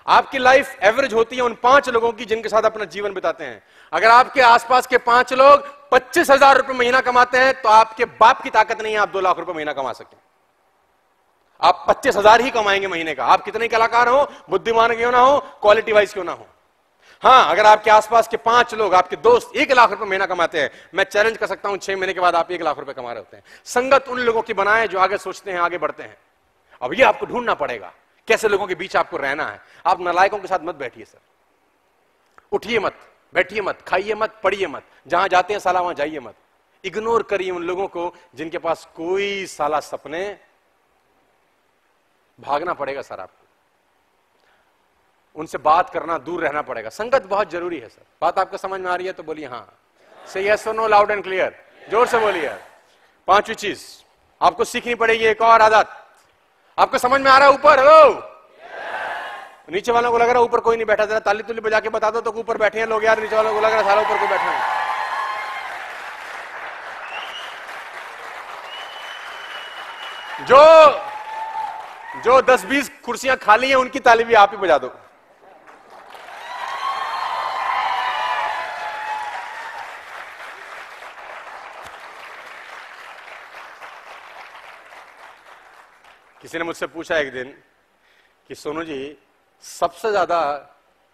आपकी लाइफ एवरेज होती है उन 5 लोगों की जिनके साथ अपना जीवन बिताते हैं। अगर आपके आसपास के 5 लोग 25,000 रुपए महीना कमाते हैं तो आपके बाप की ताकत नहीं है आप 2 लाख रुपए महीना कमा सकें। आप 25,000 ही कमाएंगे महीने का, आप कितने कलाकार हो, बुद्धिमान क्यों ना हो, क्वालिटी वाइज क्यों ना हो। हाँ, अगर आपके आसपास के 5 लोग, आपके दोस्त 1 लाख रुपए महीना कमाते हैं, मैं चैलेंज कर सकता हूं 6 महीने के बाद आप 1 लाख रुपए कमा रहे होते हैं। संगत उन लोगों की बनाए जो आगे सोचते हैं, आगे बढ़ते हैं। अब ये आपको ढूंढना पड़ेगा कैसे लोगों के बीच आपको रहना है। आप नालायकों के साथ मत बैठिए सर, उठिए मत, बैठिए मत, खाइए मत, पढ़िए मत, जहां जाते हैं साला वहां जाइए मत। इग्नोर करिए उन लोगों को जिनके पास कोई साला सपने। भागना पड़ेगा सर आपको, उनसे बात करना, दूर रहना पड़ेगा। संगत बहुत जरूरी है सर। बात आपको समझ में आ रही है तो बोलिए हाँ, से यस और नो, लाउड एंड क्लियर, जोर से बोलिए। 5वीं चीज आपको सीखनी पड़ेगी, एक और आदत। आपको समझ में आ रहा है ऊपर? हेलो, नीचे वालों को लग रहा है ऊपर कोई नहीं बैठा, जरा ताली तुली बजा के बता दो तो ऊपर बैठे हैं लोग यार। नीचे वालों को लग रहा है सारा ऊपर कोई बैठा है। जो 10-20 कुर्सियां खाली हैं उनकी ताली भी आप ही बजा दो। किसी ने मुझसे पूछा एक दिन कि सोनू जी, सबसे ज्यादा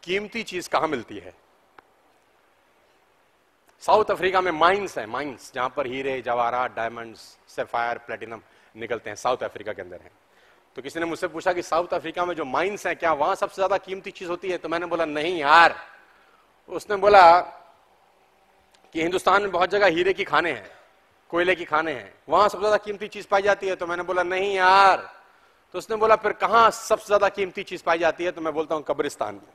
कीमती चीज कहां मिलती है? साउथ अफ्रीका में माइंस है, माइंस, जहां पर हीरे, जवाहरात, डायमंड्स, सैफायर, प्लेटिनम निकलते हैं, साउथ अफ्रीका के अंदर है। तो किसी ने मुझसे पूछा कि साउथ अफ्रीका में जो माइंस हैं क्या वहां सबसे ज्यादा कीमती चीज होती है? तो मैंने बोला नहीं यार। उसने बोला कि हिंदुस्तान में बहुत जगह हीरे की खाने हैं, कोयले की खाने हैं, वहां सबसे ज्यादा कीमती चीज पाई जाती है। तो मैंने बोला नहीं यार। तो उसने बोला फिर कहां सबसे ज्यादा कीमती चीज पाई जाती है? तो मैं बोलता हूं कब्रिस्तान में,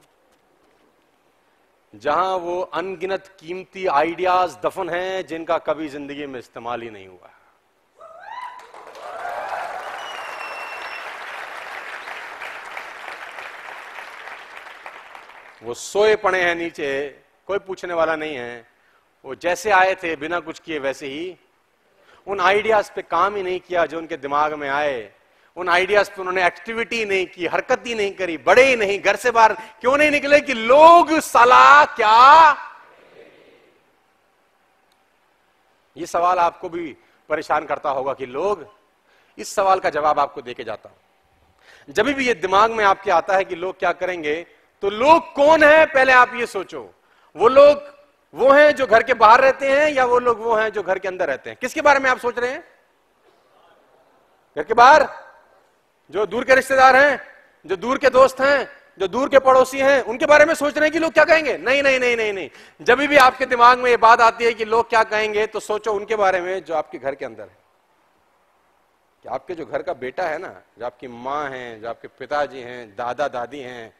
जहां वो अनगिनत कीमती आइडियाज दफन हैं जिनका कभी जिंदगी में इस्तेमाल ही नहीं हुआ। वो सोए पड़े हैं नीचे, कोई पूछने वाला नहीं है। वो जैसे आए थे बिना कुछ किए वैसे ही, उन आइडियाज पे काम ही नहीं किया जो उनके दिमाग में आए। उन आइडियाज पे उन्होंने एक्टिविटी नहीं की, हरकत ही नहीं करी, बढ़े ही नहीं, घर से बाहर क्यों नहीं निकले कि लोग साला क्या। ये सवाल आपको भी परेशान करता होगा कि लोग, इस सवाल का जवाब आपको देके जाता हूं। जब भी ये दिमाग में आपके आता है कि लोग क्या करेंगे, तो लोग कौन है पहले आप ये सोचो। वो लोग वो हैं जो घर के बाहर रहते हैं या वो लोग वो हैं जो घर के अंदर रहते हैं? किसके बारे में आप सोच रहे हैं? घर के बाहर, जो दूर के रिश्तेदार हैं, जो दूर के दोस्त हैं, जो दूर के पड़ोसी हैं, उनके बारे में सोच रहे हैं कि लोग क्या कहेंगे? नहीं नहीं नहीं नहीं नहीं। जब भी आपके दिमाग में ये बात आती है कि लोग क्या कहेंगे, तो सोचो उनके बारे में जो आपके घर के अंदर है। कि आपके जो घर का बेटा है ना, जो आपकी माँ है, जो आपके पिताजी हैं, दादा दादी हैं,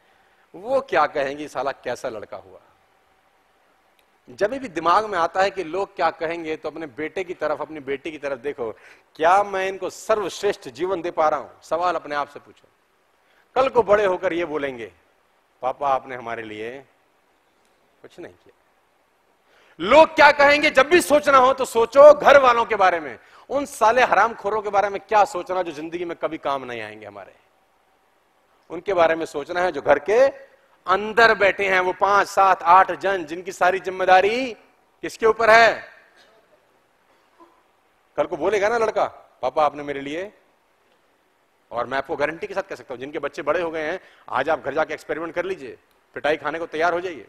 वो क्या कहेंगी, साला कैसा लड़का हुआ। जब भी दिमाग में आता है कि लोग क्या कहेंगे, तो अपने बेटे की तरफ, अपनी बेटी की तरफ देखो, क्या मैं इनको सर्वश्रेष्ठ जीवन दे पा रहा हूं? सवाल अपने आप से पूछो। कल को बड़े होकर ये बोलेंगे, पापा आपने हमारे लिए कुछ नहीं किया। लोग क्या कहेंगे जब भी सोचना हो तो सोचो घर वालों के बारे में, उन साले हरामखोरों के बारे में क्या सोचना जो जिंदगी में कभी काम नहीं आएंगे हमारे। उनके बारे में सोचना है जो घर के अंदर बैठे हैं, वो 5, 7, 8 जन जिनकी सारी जिम्मेदारी किसके ऊपर है? कल को बोलेगा ना लड़का, पापा आपने मेरे लिए, और मैं आपको गारंटी के साथ कह सकता हूं जिनके बच्चे बड़े हो गए हैं, आज आप घर जाके एक्सपेरिमेंट कर लीजिए, पिटाई खाने को तैयार हो जाइए।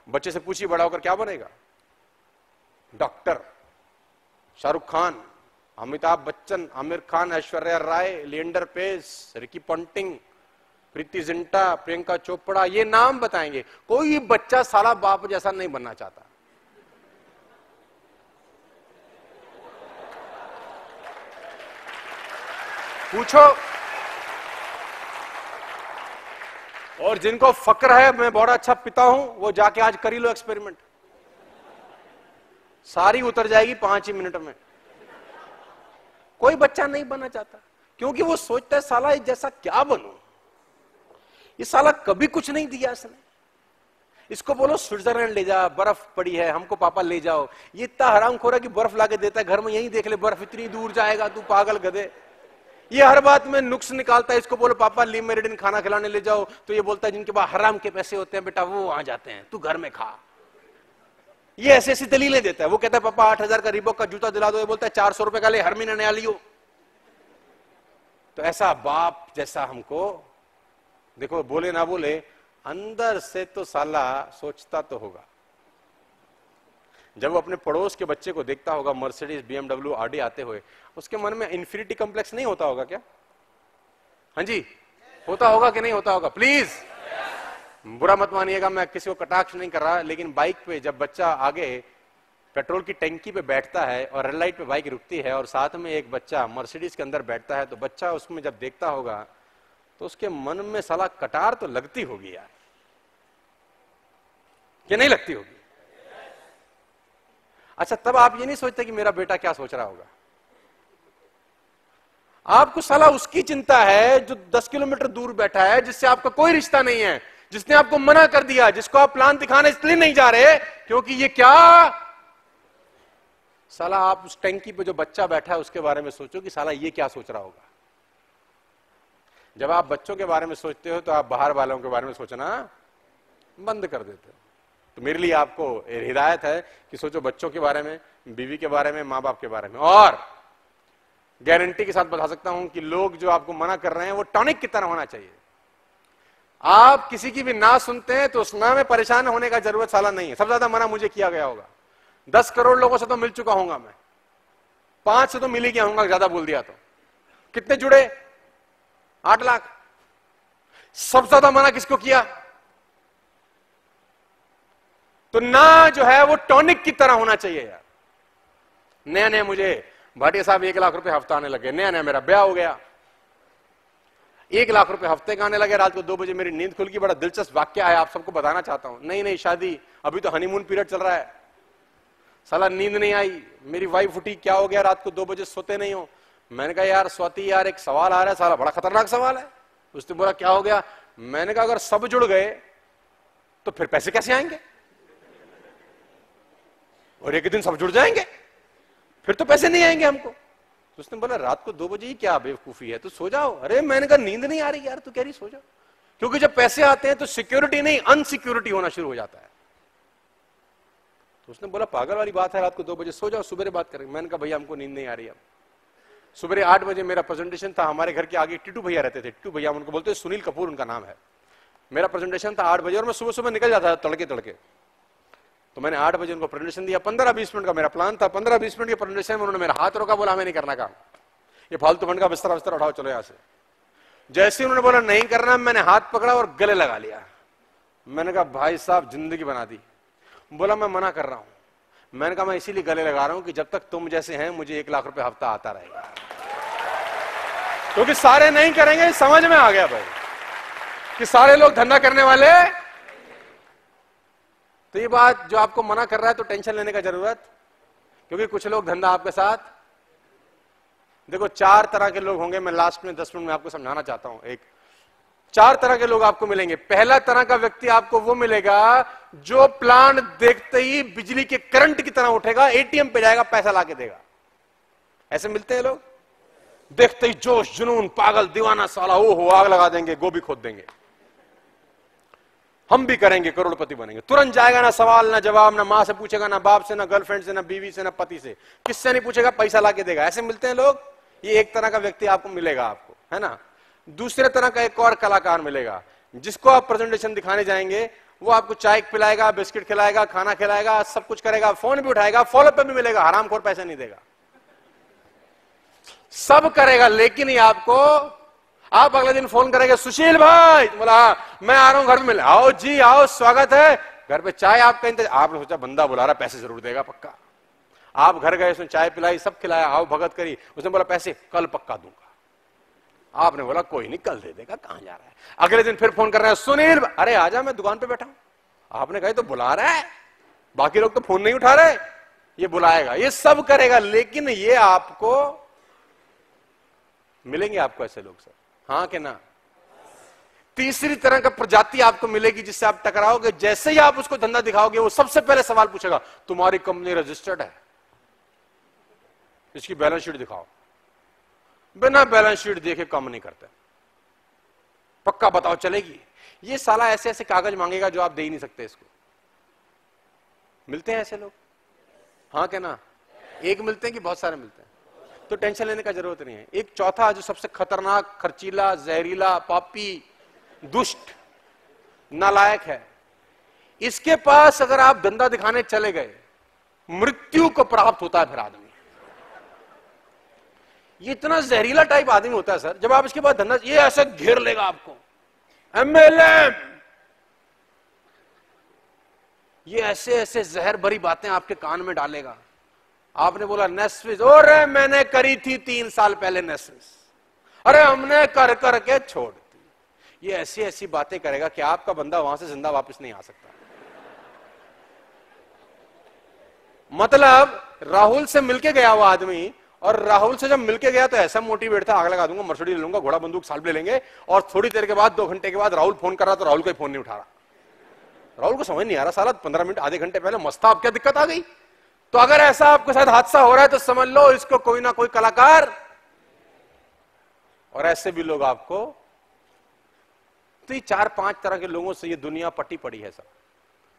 बच्चे से पूछिए बड़ा होकर क्या बनेगा? Doctor, Shahrukh Khan, Amitabh Bachchan, Aamir Khan, Aishwarya Rai, Leander pace, Ricky Ponting, Preity Zinta, Priyanka Chopra, ये नाम बताएंगे। कोई बच्चा साला बाप जैसा नहीं बनना चाहता। पूछो। और जिनको फक्र है मैं बड़ा अच्छा पिता हूं, वो जाके आज कर ही लो एक्सपेरिमेंट, सारी उतर जाएगी 5 ही मिनट में। कोई बच्चा नहीं बनना चाहता, क्योंकि वो सोचता है साला इस जैसा क्या बनूं, ये साला कभी कुछ नहीं दिया इसने। इसको बोलो स्विट्जरलैंड ले जा, बर्फ पड़ी है, हमको पापा ले जाओ, ये इतना हरामखोर है कि बर्फ लाके देता है घर में, यहीं देख ले बर्फ, इतनी दूर जाएगा तू पागल गधे। ये हर बात में नुक्स निकालता है। इसको बोलो पापा ली मेरिडिन खाना खिलाने ले जाओ, तो ये बोलता है जिनके पास हराम के पैसे होते हैं बेटा वो आ जाते हैं, तू घर में खा। ये ऐसी ऐसी दलीलें देता है। वो कहता है पापा 8,000 का रिबॉक का जूता दिला दो, ये बोलता है 400 रुपए का ले, हर महीने नया लियो। तो ऐसा बाप जैसा हमको, देखो बोले ना बोले, अंदर से तो साला सोचता तो होगा। जब वो अपने पड़ोस के बच्चे को देखता होगा मर्सिडीज, BMW, आडी आते हुए, उसके मन में इंफिनिटी कॉम्प्लेक्स नहीं होता होगा क्या? हाँ जी, होता होगा कि नहीं होता होगा? प्लीज बुरा मत मानिएगा, मैं किसी को कटाक्ष नहीं कर रहा, लेकिन बाइक पे जब बच्चा आगे पेट्रोल की टंकी पे बैठता है और रेड लाइट पे बाइक रुकती है और साथ में एक बच्चा मर्सिडीज के अंदर बैठता है, तो बच्चा उसमें जब देखता होगा तो उसके मन में साला कटार तो लगती होगी यार, कि नहीं लगती होगी? अच्छा, तब आप ये नहीं सोचते कि मेरा बेटा क्या सोच रहा होगा? आपको साला उसकी चिंता है जो 10 किलोमीटर दूर बैठा है, जिससे आपका कोई रिश्ता नहीं है, जिसने आपको मना कर दिया, जिसको आप प्लान दिखाने इसलिए नहीं जा रहे क्योंकि ये क्या साला, आप उस टंकी पे जो बच्चा बैठा है उसके बारे में सोचो कि साला ये क्या सोच रहा होगा। जब आप बच्चों के बारे में सोचते हो तो आप बाहर वालों के बारे में सोचना बंद कर देते हो। तो मेरे लिए आपको हिदायत है कि सोचो बच्चों के बारे में, बीवी के बारे में, माँ बाप के बारे में। और गारंटी के साथ बता सकता हूं कि लोग जो आपको मना कर रहे हैं वो टॉनिक की तरह होना चाहिए। आप किसी की भी ना सुनते हैं तो उस ना में परेशान होने का जरूरत साला नहीं है। सबसे ज्यादा मना मुझे किया गया होगा, 10 करोड़ लोगों से तो मिल चुका हूंगा मैं, 5 से तो मिल ही गया हूंगा, ज्यादा बोल दिया तो। कितने जुड़े? 8 लाख। सबसे ज्यादा मना किसको किया? तो ना जो है वो टॉनिक की तरह होना चाहिए यार। नया नया मुझे भाटिया साहब 1 लाख रुपए हफ्ता आने लगे, नया नया मेरा ब्याह हो गया, 1 लाख रुपए हफ्ते का आने लगे। रात को 2 बजे मेरी नींद खुल गई। बड़ा दिलचस्प वाक्य है, आप सबको बताना चाहता हूं। नई शादी, अभी तो हनीमून पीरियड चल रहा है, साला नींद नहीं आई। मेरी वाइफ उठी, क्या हो गया रात को 2 बजे सोते नहीं हो? मैंने कहा यार स्वाति यार एक सवाल आ रहा है, साला बड़ा खतरनाक सवाल है। उसने बोला क्या हो गया? मैंने कहा अगर सब जुड़ गए तो फिर पैसे कैसे आएंगे? और एक दिन सब जुड़ जाएंगे फिर तो पैसे नहीं आएंगे हमको। तो उसने बोला रात को 2 बजे ही क्या बेवकूफी है, तू सो जाओ। अरे मैंने कहा नींद नहीं आ रही यार, तू कह रही सो जाओ। क्योंकि जब पैसे आते हैं तो सिक्योरिटी नहीं अनसिक्योरिटी होना शुरू हो जाता है। तो उसने बोला पागल वाली बात है, रात को 2 बजे सो जाओ, सुबह बात करेंगे। मैंने कहा भैया हमको नींद नहीं आ रही। अब सुबह 8 बजे मेरा प्रेजेंटेशन था, हमारे घर के आगे टिट्टू भैया रहते थे, टिट्टू भैया उनको बोलते हैं, सुनील कपूर उनका नाम है। मेरा प्रेजेंटेशन था 8 बजे और मैं सुबह सुबह निकल जाता था तड़के तड़के। तो मैंने 8 बजे उनको प्रेजेंटेशन दिया, 15-20 मिनट का मेरा प्लान था। 15-20 मिनट के प्रेजेंटेशन में उन्होंने मेरा हाथ रोका, बोला हमें नहीं करना काम, ये फालतू फंड का बिस्तर बिस्तर उठाओ चलो यहां से। जैसे ही उन्होंने बोला नहीं करना, मैंने हाथ पकड़ा और गले लगा लिया। मैंने कहा भाई साहब जिंदगी बना दी। बोला मैं मना कर रहा हूं। मैंने कहा मैं इसीलिए गले लगा रहा हूं कि जब तक तुम जैसे हैं मुझे 1 लाख रुपए हफ्ता आता रहेगा, क्योंकि सारे नहीं करेंगे। समझ में आ गया भाई कि सारे लोग धंधा करने वाले। तो ये बात जो आपको मना कर रहा है तो टेंशन लेने का जरूरत, क्योंकि कुछ लोग धंधा आपके साथ, देखो 4 तरह के लोग होंगे। मैं लास्ट में 10 मिनट में आपको समझाना चाहता हूं। 4 तरह के लोग आपको मिलेंगे। पहला तरह का व्यक्ति आपको वो मिलेगा जो प्लान देखते ही बिजली के करंट की तरह उठेगा, एटीएम पे जाएगा, पैसा लाके देगा। ऐसे मिलते हैं लोग, देखते ही जोश जुनून, पागल दीवाना, साला ओ हो आग लगा देंगे, गोभी खोद देंगे, हम भी करेंगे, करोड़पति बनेंगे। तुरंत जाएगा, ना सवाल ना जवाब, ना मां से पूछेगा, ना बाप से, ना गर्लफ्रेंड से, ना बीवी से, ना पति से, किससे नहीं पूछेगा, पैसा लाके देगा। ऐसे मिलते हैं लोग। ये एक तरह का व्यक्ति आपको मिलेगा, आपको, है ना। दूसरे तरह का एक और कलाकार मिलेगा, जिसको आप प्रेजेंटेशन दिखाने जाएंगे, वो आपको चाय पिलाएगा, बिस्किट खिलाएगा, खाना खिलाएगा, सब कुछ करेगा, फोन भी उठाएगा, फॉलो पे भी मिलेगा, हरामखोर पैसे नहीं देगा, सब करेगा। लेकिन ये आपको, आप अगले दिन फोन करेंगे, सुशील भाई, बोला मैं आ रहा हूं घर में मिले। आओ जी आओ, स्वागत है, घर पे चाय आपका इंतजार। आपने सोचा बंदा बुला रहा, पैसे जरूर देगा पक्का। आप घर गए, उसने चाय पिलाई, सब खिलाया, आओ भगत करी। उसने बोला पैसे कल पक्का दूंगा। आपने बोला कोई नहीं कल दे देगा, कहां जा रहा है। अगले दिन फिर फोन कर रहे हैं, सुनील अरे आजा, मैं दुकान पे बैठा हूं। आपने कहा तो बुला रहा है, बाकी लोग तो फोन नहीं उठा रहे, ये बुलाएगा, ये सब करेगा। लेकिन ये आपको मिलेंगे आपको ऐसे लोग सर, हाँ कि ना? तीसरी तरह का प्रजाति आपको मिलेगी जिससे आप टकराओगे, जैसे ही आप उसको धंधा दिखाओगे वो सबसे पहले सवाल पूछेगा, तुम्हारी कंपनी रजिस्टर्ड है? इसकी बैलेंस शीट दिखाओ। बिना बैलेंस शीट देखे काम नहीं करते, पक्का बताओ चलेगी? ये साला ऐसे ऐसे कागज मांगेगा जो आप दे ही नहीं सकते इसको। मिलते हैं ऐसे लोग, हाँ क्या ना? एक मिलते हैं कि बहुत सारे मिलते हैं? तो टेंशन लेने का जरूरत नहीं है। एक चौथा जो सबसे खतरनाक, खर्चीला, जहरीला, पापी, दुष्ट, नालायक है, इसके पास अगर आप धंधा दिखाने चले गए, मृत्यु को प्राप्त होता है फिर आदमी। ये इतना जहरीला टाइप आदमी होता है सर, जब आप इसके बाद धंधा, ये ऐसे घेर लेगा आपको, एमएलएम, ये ऐसे ऐसे जहर भरी बातें आपके कान में डालेगा। आपने बोला नेस्विस, अरे मैंने करी थी 3 साल पहले नेस्विस, अरे हमने कर करके छोड़ दी। ये ऐसी ऐसी बातें करेगा कि आपका बंदा वहां से जिंदा वापस नहीं आ सकता। मतलब राहुल से मिलके गया वो आदमी, और राहुल से जब मिलके गया तो ऐसा मोटिवेट था, आग लगा दूंगा, मर्सिडीज ले लूंगा, घोड़ा बंदूक साल ले लेंगे। और थोड़ी देर के बाद, 2 घंटे के बाद राहुल फोन कर रहा तो राहुल कोई फोन नहीं उठा रहा। राहुल को समझ नहीं आ रहा, साला 15 मिनट आधे घंटे पहले मस्त था, अब क्या दिक्कत आ गई? तो अगर ऐसा आपके साथ हादसा हो रहा है तो समझ लो इसको कोई ना कोई कलाकार, और ऐसे भी लोग आपको, तो ये 4-5 तरह के लोगों से ये दुनिया पट्टी पड़ी है सब।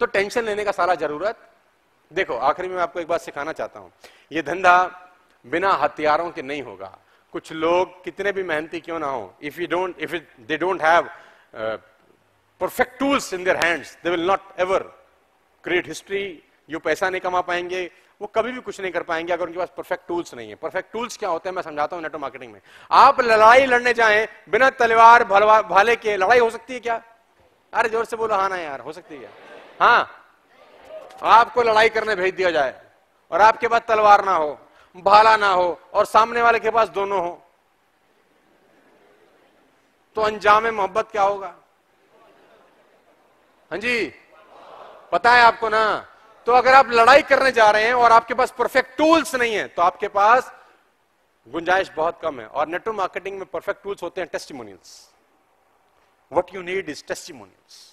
तो टेंशन लेने का सारा जरूरत। देखो आखिरी में मैं आपको एक बात सिखाना चाहता हूं, ये धंधा बिना हथियारों के नहीं होगा। कुछ लोग कितने भी मेहनती क्यों ना हो, if they don't have perfect tools in their hands, they will not ever create history. ये पैसा नहीं कमा पाएंगे, वो कभी भी कुछ नहीं कर पाएंगे अगर उनके पास परफेक्ट टूल्स नहीं है। परफेक्ट टूल्स क्या होते हैं मैं समझाता हूं नेटवर्क मार्केटिंग में। आप लड़ाई लड़ने जाएं बिना तलवार भाले के, लड़ाई हो सकती है क्या? अरे जोर से बोलो हाँ ना यार, हो सकती है क्या? हाँ, आपको लड़ाई करने भेज दिया जाए और आपके पास तलवार ना हो, भाला ना हो, और सामने वाले के पास दोनों हो, तो अंजाम मोहब्बत क्या होगा? हाँ जी, पता है आपको ना? तो अगर आप लड़ाई करने जा रहे हैं और आपके पास परफेक्ट टूल्स नहीं है तो आपके पास गुंजाइश बहुत कम है। और नेटवर्क मार्केटिंग में परफेक्ट टूल्स होते हैं testimonials. What you need is testimonials.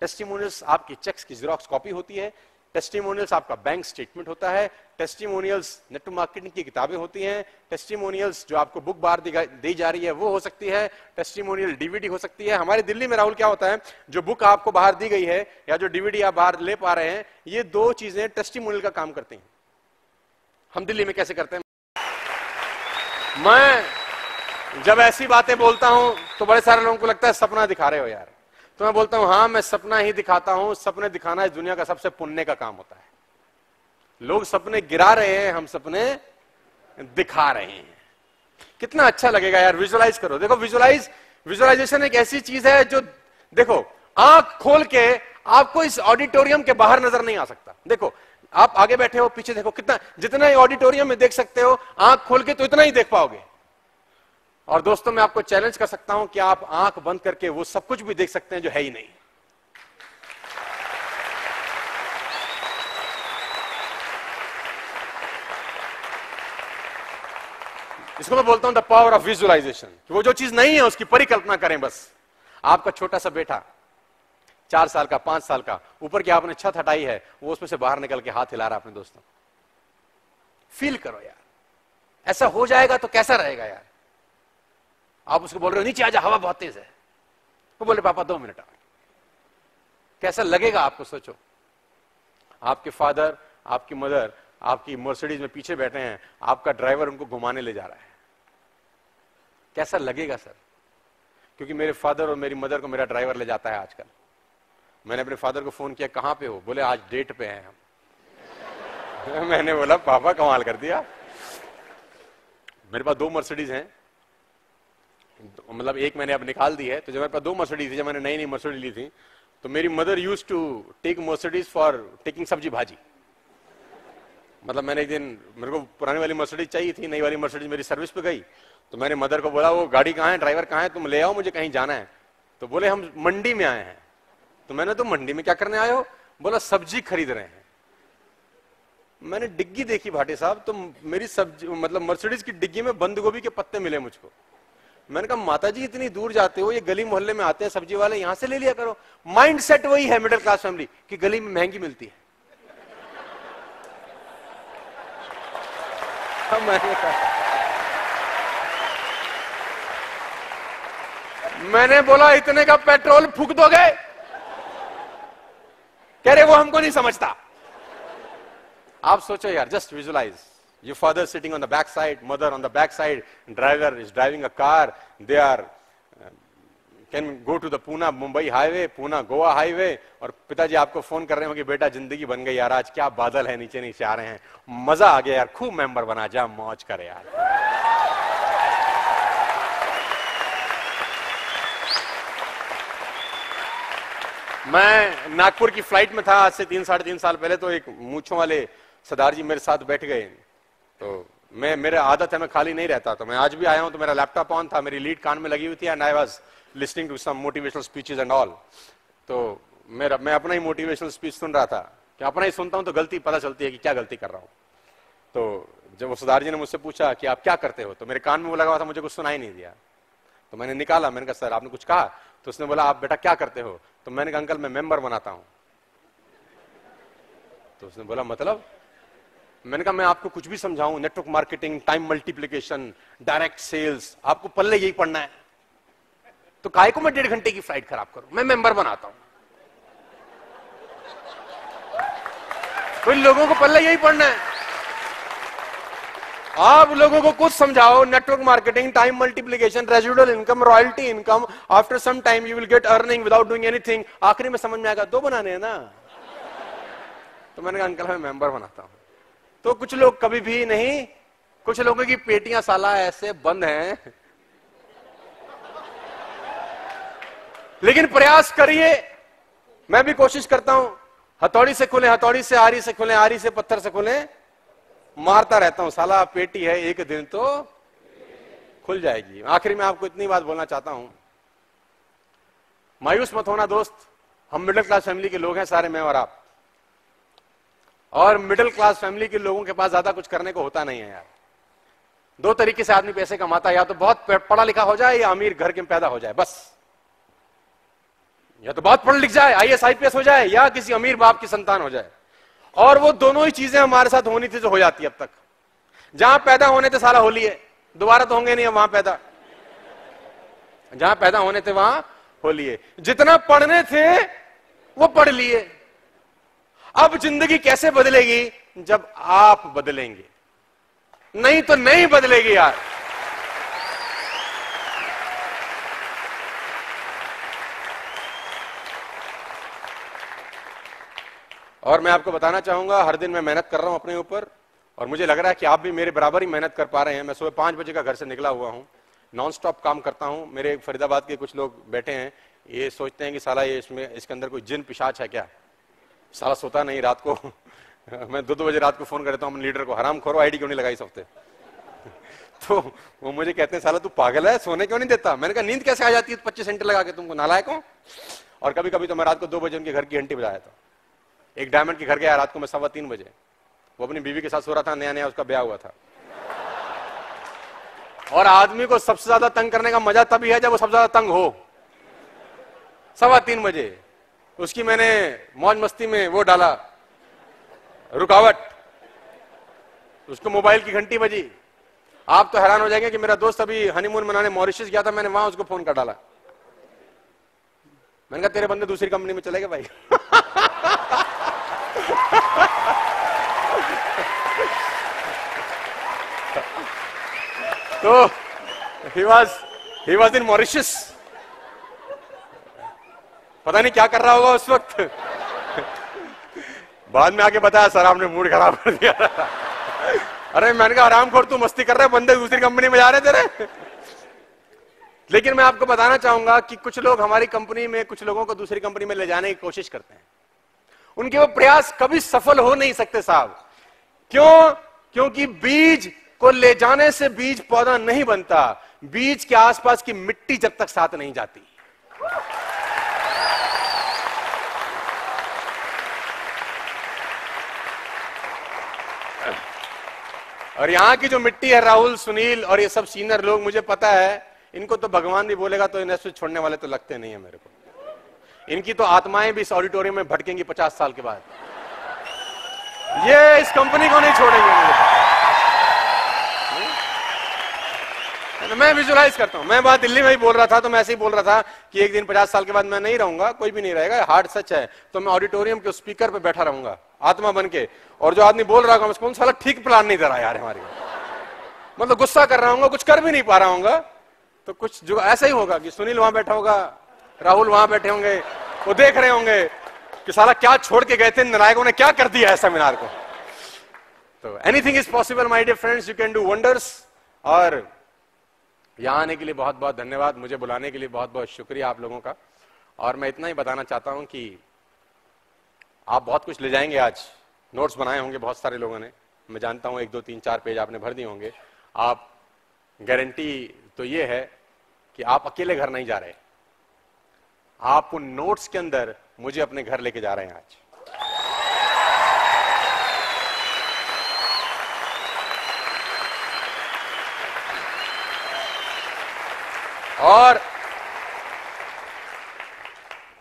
Testimonials आपकी चेक्स की जेरॉक्स कॉपी होती है, टेस्टिमोनियल्स आपका बैंक स्टेटमेंट होता है, टेस्टिमोनियल्स नेटवर्क मार्केटिंग की किताबें होती हैं, टेस्टिमोनियल्स जो आपको बुक बाहर दी जा रही है वो हो सकती है, टेस्टिमोनियल डीवीडी हो सकती है। हमारे दिल्ली में राहुल क्या होता है, जो बुक आपको बाहर दी गई है या जो डीवीडी आप बाहर ले पा रहे हैं, ये 2 चीजें टेस्टिमोनियल का काम करती हैं। हम दिल्ली में कैसे करते हैं? मैं जब ऐसी बातें बोलता हूं तो बड़े सारे लोगों को लगता है सपना दिखा रहे हो यार। तो मैं बोलता हूं हाँ मैं सपना ही दिखाता हूं, सपने दिखाना इस दुनिया का सबसे पुण्य का काम होता है। लोग सपने गिरा रहे हैं, हम सपने दिखा रहे हैं। कितना अच्छा लगेगा यार, विजुअलाइज करो। देखो विजुअलाइजेशन एक ऐसी चीज है जो, देखो आंख खोल के आपको इस ऑडिटोरियम के बाहर नजर नहीं आ सकता। देखो आप आगे बैठे हो, पीछे देखो, कितना जितना ऑडिटोरियम में देख सकते हो आंख खोल के तो इतना ही देख पाओगे। और दोस्तों मैं आपको चैलेंज कर सकता हूं कि आप आंख बंद करके वो सब कुछ भी देख सकते हैं जो है ही नहीं। इसको मैं बोलता हूं द पावर ऑफ विजुअलाइजेशन, कि वो जो चीज नहीं है उसकी परिकल्पना करें। बस आपका छोटा सा बेटा 4 साल का, 5 साल का, ऊपर की आपने छत हटाई है, वो उसमें से बाहर निकल के हाथ हिला रहा है अपने दोस्तों। फील करो यार, ऐसा हो जाएगा तो कैसा रहेगा यार। आप उसको बोल रहे हो नीचे आजा, हवा बहुत तेज है, वो बोले पापा 2 मिनट, कैसा लगेगा आपको? सोचो, आपके फादर, आपकी मदर आपकी मर्सिडीज में पीछे बैठे हैं, आपका ड्राइवर उनको घुमाने ले जा रहा है, कैसा लगेगा सर? क्योंकि मेरे फादर और मेरी मदर को मेरा ड्राइवर ले जाता है आजकल। मैंने अपने फादर को फोन किया, कहां पे हो? बोले आज डेट पे हैं हम। मैंने बोला पापा कमाल कर दिया। मेरे पास 2 मर्सिडीज हैं, मतलब एक मैंने अब निकाल दी है। तो जब मेरे पास 2 मर्सिडीज थी, जब मैंने नई मर्सिडीज ली थी, तो मेरी mother used to take Mercedes for taking सब्जी भाजी। मतलब मैंने एक दिन, मेरे को पुरानी वाली मर्सिडीज चाहिए थी, नई वाली मर्सिडीज मेरी सर्विस पे गई, तो मैंने मदर को बोला वो गाड़ी कहाँ है, ड्राइवर कहाँ है, तुम ले आओ, मुझे कहीं जाना है। तो बोले हम मंडी में आए हैं। तो मैंने, तो मंडी में क्या करने आए हो? बोला सब्जी खरीद रहे हैं। मैंने डिग्गी देखी भाटी साहब, तो मेरी सब्जी, मतलब मर्सिडीज की डिग्गी में बंद गोभी के पत्ते मिले मुझको। मैंने कहा माता जी इतनी दूर जाते हो, ये गली मोहल्ले में आते हैं सब्जी वाले, यहां से ले लिया करो। माइंड सेट वही है मिडिल क्लास फैमिली कि गली में महंगी मिलती है। मैंने बोला इतने का पेट्रोल फूक दोगे? कह रहे वो हमको नहीं समझता। आप सोचो यार, just visualize your father sitting on the back side, mother on the back side, driver is driving a car, they are can go to the Pune Mumbai highway, Pune Goa highway, और पिताजी आपको फोन कर रहे हो कि बेटा जिंदगी बन गई यार, आज क्या बादल है, नीचे नीचे आ रहे हैं, मजा आ गया यार, खूब मेंबर बना, जा मौज करे यार। मैं नागपुर की फ्लाइट में था आज से 3-3.5 साल पहले, तो एक मूंछों वाले सरदार जी मेरे साथ बैठ गए। तो मेरे आदत है मैं खाली नहीं रहता, तो मैं आज भी आया हूं तो मेरा लैपटॉप ऑन था, मेरी लीड कान में लगी हुई थी, and I was listening to some motivational speeches and all. तो मैं अपना ही मोटिवेशनल स्पीच सुन रहा था, कि अपना ही सुनता हूं तो गलती पता चलती है कि क्या गलती कर रहा हूं। तो जब वो सरदार जी ने मुझसे पूछा कि आप क्या करते हो, तो मेरे कान में वो लगा हुआ था, मुझे कुछ सुनाई नहीं दिया। तो मैंने निकाला, मैंने कहा सर आपने कुछ कहा? तो उसने बोला आप बेटा क्या करते हो? तो मैंने कहा अंकल मैं मेंबर बनाता हूं। तो उसने बोला मतलब? मैंने कहा मैं आपको कुछ भी समझाऊं, network marketing, time multiplication, direct sales, आपको पल्ले यही पढ़ना है, तो काहे को मैं 1.5 घंटे की फ्लाइट खराब करूं, मैं मेंबर बनाता हूं। तो लोगों को पल्ले यही पढ़ना है। आप लोगों को कुछ समझाओ, network marketing, time multiplication, residual income, royalty income, after some time you will get earning without doing anything, आखिरी में समझ में आएगा 2 बनाने हैं ना। तो मैंने कहा अंकल मैं मेंबर बनाता हूं। तो कुछ लोग कभी भी नहीं, कुछ लोगों की पेटियां साला ऐसे बंद हैं, लेकिन प्रयास करिए। मैं भी कोशिश करता हूं, हथौड़ी से खुले, हथौड़ी से आरी से खुले, आरी से पत्थर से खुले, मारता रहता हूं, साला पेटी है एक दिन तो खुल जाएगी। आखिर में आपको इतनी बात बोलना चाहता हूं, मायूस मत होना दोस्त, हम मिडिल क्लास फैमिली के लोग हैं सारे, मैं और आप। और मिडिल क्लास फैमिली के लोगों के पास ज्यादा कुछ करने को होता नहीं है यार। 2 तरीके से आदमी पैसे कमाता है, या तो बहुत पढ़ा लिखा हो जाए, या अमीर घर के पैदा हो जाए, बस। या तो बहुत पढ़ लिख जाए, IAS IPS हो जाए, या किसी अमीर बाप की संतान हो जाए। और वो दोनों ही चीजें हमारे साथ होनी थी जो हो जाती है अब तक। जहां पैदा होने थे साला होली है, दोबारा तो होंगे नहीं वहां पैदा, जहां पैदा होने थे वहां होली है। जितना पढ़ने थे वो पढ़ लिए। अब जिंदगी कैसे बदलेगी? जब आप बदलेंगे, नहीं तो नहीं बदलेगी यार। और मैं आपको बताना चाहूंगा, हर दिन मैं मेहनत कर रहा हूं अपने ऊपर, और मुझे लग रहा है कि आप भी मेरे बराबर ही मेहनत कर पा रहे हैं। मैं सुबह 5 बजे का घर से निकला हुआ हूं, नॉन स्टॉप काम करता हूं। मेरे फरीदाबाद के कुछ लोग बैठे हैं, ये सोचते हैं कि साला ये इसके अंदर कोई जिन पिशाच है क्या, साला सोता नहीं रात को। मैं 2-2 बजे रात को फोन करता हूं अपने लीडर को, हराम खोरो आईडी क्यों नहीं लगाई इस हफ्ते? तो वो मुझे कहते हैं साला तू पागल है, सोने क्यों नहीं देता? मैंने कहा नींद कैसे आ जाती है 25 सेंटर लगा के, तुमको नालायक हो। और कभी कभी तो मैं रात को 2 बजे उनके घर की घंटी बजाया था। एक डायमंड के घर गया रात को मैं 3:15 बजे, वो अपनी बीवी के साथ सो रहा था, नया नया उसका ब्याह हुआ था। और आदमी को सबसे ज्यादा तंग करने का मजा तभी है जब वो सबसे ज्यादा तंग हो। 3:15 बजे उसकी मैंने मौज मस्ती में वो डाला रुकावट, उसको मोबाइल की घंटी बजी। आप तो हैरान हो जाएंगे कि मेरा दोस्त अभी हनीमून मनाने मॉरिशस गया था, मैंने वहां उसको फोन कर डाला। मैंने कहा तेरे बंदे दूसरी कंपनी में चले गए भाई। तो he was in मॉरिशस, पता नहीं क्या कर रहा होगा उस वक्त। बाद में आके बताया सर आपने मूड खराब कर दिया। अरे मैंने कहा आराम खोर, तू मस्ती कर रहे, बंदे दूसरी कंपनी में जा रहे तेरे। लेकिन मैं आपको बताना चाहूंगा कि कुछ लोग हमारी कंपनी में कुछ लोगों को दूसरी कंपनी में ले जाने की कोशिश करते हैं, उनके वो प्रयास कभी सफल हो नहीं सकते साहब। क्यों? क्योंकि बीज को ले जाने से बीज पौधा नहीं बनता, बीज के आसपास की मिट्टी जब तक साथ नहीं जाती। और यहां की जो मिट्टी है, राहुल, सुनील और ये सब सीनियर लोग, मुझे पता है इनको तो भगवान भी बोलेगा तो इन्हें छोड़ने वाले तो लगते नहीं है मेरे को। इनकी तो आत्माएं भी इस ऑडिटोरियम में भटकेंगी 50 साल के बाद। ये इस कंपनी को नहीं छोड़ेंगे मुझे पता। मैं विजुलाइज करता हूं। मैं बात दिल्ली में ही बोल रहा था तो मैं ऐसे ही बोल रहा था कि एक दिन 50 साल के बाद मैं नहीं रहूंगा, कोई भी नहीं रहेगा, हार्ड सच है। तो मैं ऑडिटोरियम के स्पीकर पे बैठा रहूंगा आत्मा बन के, और जो आदमी बोल रहा होगा उसको साला ठीक प्लान नहीं दे रहा यार हमारी, मतलब गुस्सा कर रहा हूँ, कुछ कर भी नहीं पा रहा हूँ। तो कुछ जो ऐसा ही होगा कि सुनील वहां बैठा होगा, राहुल वहां बैठे होंगे, वो देख रहे होंगे कि साला क्या छोड़ के गए थे निर्णायकों ने, क्या कर दिया है सेमिनार को। तो anything is possible my dear friends, you can do wonders. और यहां आने के लिए बहुत बहुत धन्यवाद, मुझे बुलाने के लिए बहुत बहुत शुक्रिया आप लोगों का। और मैं इतना ही बताना चाहता हूं कि आप बहुत कुछ ले जाएंगे। आज नोट्स बनाए होंगे बहुत सारे लोगों ने, मैं जानता हूं 1, 2, 3, 4 पेज आपने भर दिए होंगे। आप गारंटी तो ये है कि आप अकेले घर नहीं जा रहे, आप उन नोट्स के अंदर मुझे अपने घर लेके जा रहे हैं आज। और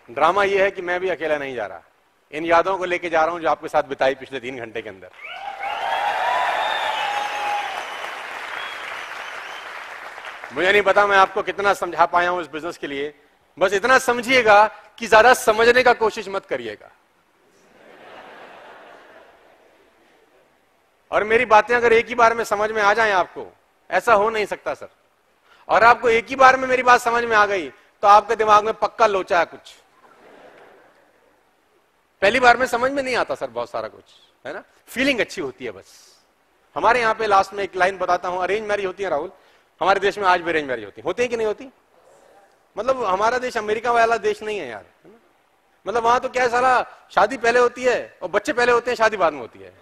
ड्रामा यह है कि मैं भी अकेला नहीं जा रहा, इन यादों को लेके जा रहा हूं जो आपके साथ बिताई पिछले 3 घंटे के अंदर। मुझे नहीं पता मैं आपको कितना समझा पाया हूं इस बिजनेस के लिए, बस इतना समझिएगा कि ज्यादा समझने का कोशिश मत करिएगा। और मेरी बातें अगर एक ही बार में समझ में आ जाएं आपको, ऐसा हो नहीं सकता सर। और आपको एक ही बार में मेरी बात समझ में आ गई तो आपके दिमाग में पक्का लोचा है कुछ। पहली बार में समझ में नहीं आता सर बहुत सारा कुछ, है ना। फीलिंग अच्छी होती है बस। हमारे यहाँ पे लास्ट में एक लाइन बताता हूं, अरेंज मैरिज होती है राहुल, हमारे देश में आज भी अरेंज मैरिज होती है कि नहीं होती? मतलब हमारा देश अमेरिका वाला देश नहीं है यार, है ना? मतलब वहां तो क्या है, साला शादी पहले होती है और बच्चे पहले होते हैं, शादी बाद में होती है।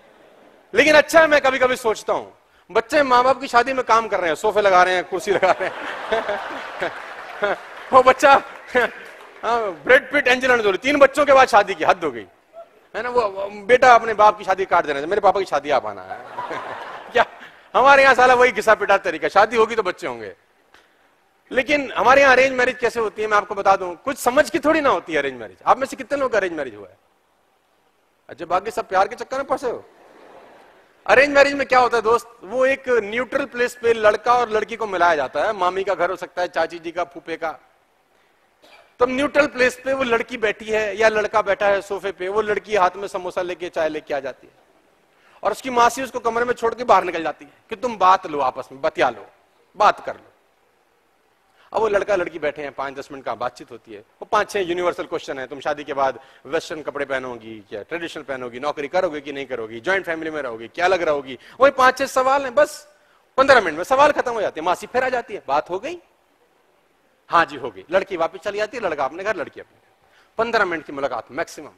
लेकिन अच्छा है, मैं कभी कभी सोचता हूं बच्चे माँ बाप की शादी में काम कर रहे हैं, सोफे लगा रहे हैं, कुर्सी लगा रहे हैं। वो बच्चा ब्रेड पिट, एंजेलिना जोली, 3 बच्चों के बाद शादी की, हद हो गई, है ना। वो बेटा अपने बाप की शादी काट देना, मेरे पापा की शादी आप आना है। क्या हमारे यहाँ साला वही घिसा पिटा तरीका, शादी होगी तो बच्चे होंगे। लेकिन हमारे यहाँ अरेंज मैरिज कैसे होती है मैं आपको बता दूं, कुछ समझ की थोड़ी ना होती है अरेंज मैरिज। आप में से कितने लोग अरेंज मैरिज हुआ है? अच्छा, बाकी सब प्यार के चक्कर में फंसे हो। अरेंज मैरिज में क्या होता है दोस्त, वो एक न्यूट्रल प्लेस पे लड़का और लड़की को मिलाया जाता है। मामी का घर हो सकता है, चाची जी का, फूफे का। तब न्यूट्रल प्लेस पे वो लड़की बैठी है या लड़का बैठा है सोफे पे, वो लड़की हाथ में समोसा लेके, चाय लेके आ जाती है और उसकी मासी उसको कमरे में छोड़ के बाहर निकल जाती है कि तुम बात लो, आपस में बतिया लो, बात कर लो। अब वो लड़का लड़की बैठे हैं, 5-10 मिनट का बातचीत होती है। वो 5-6 यूनिवर्सल क्वेश्चन है, तुम शादी के बाद वेस्टर्न कपड़े पहनोगी क्या, ट्रेडिशनल पहनोगी, नौकरी करोगे कि नहीं करोगी, ज्वाइंट फैमिली में रहोगी, क्या अलग रहोगी, वही 5-6 सवाल हैं। बस 15 मिनट में सवाल खत्म हो जाते हैं। मासी फिर आ जाती है, बात हो गई, हाँ जी हो गई। लड़की वापस चली जाती है, लड़का अपने घर, लड़की अपने घर। 15 मिनट की मुलाकात मैक्सिमम।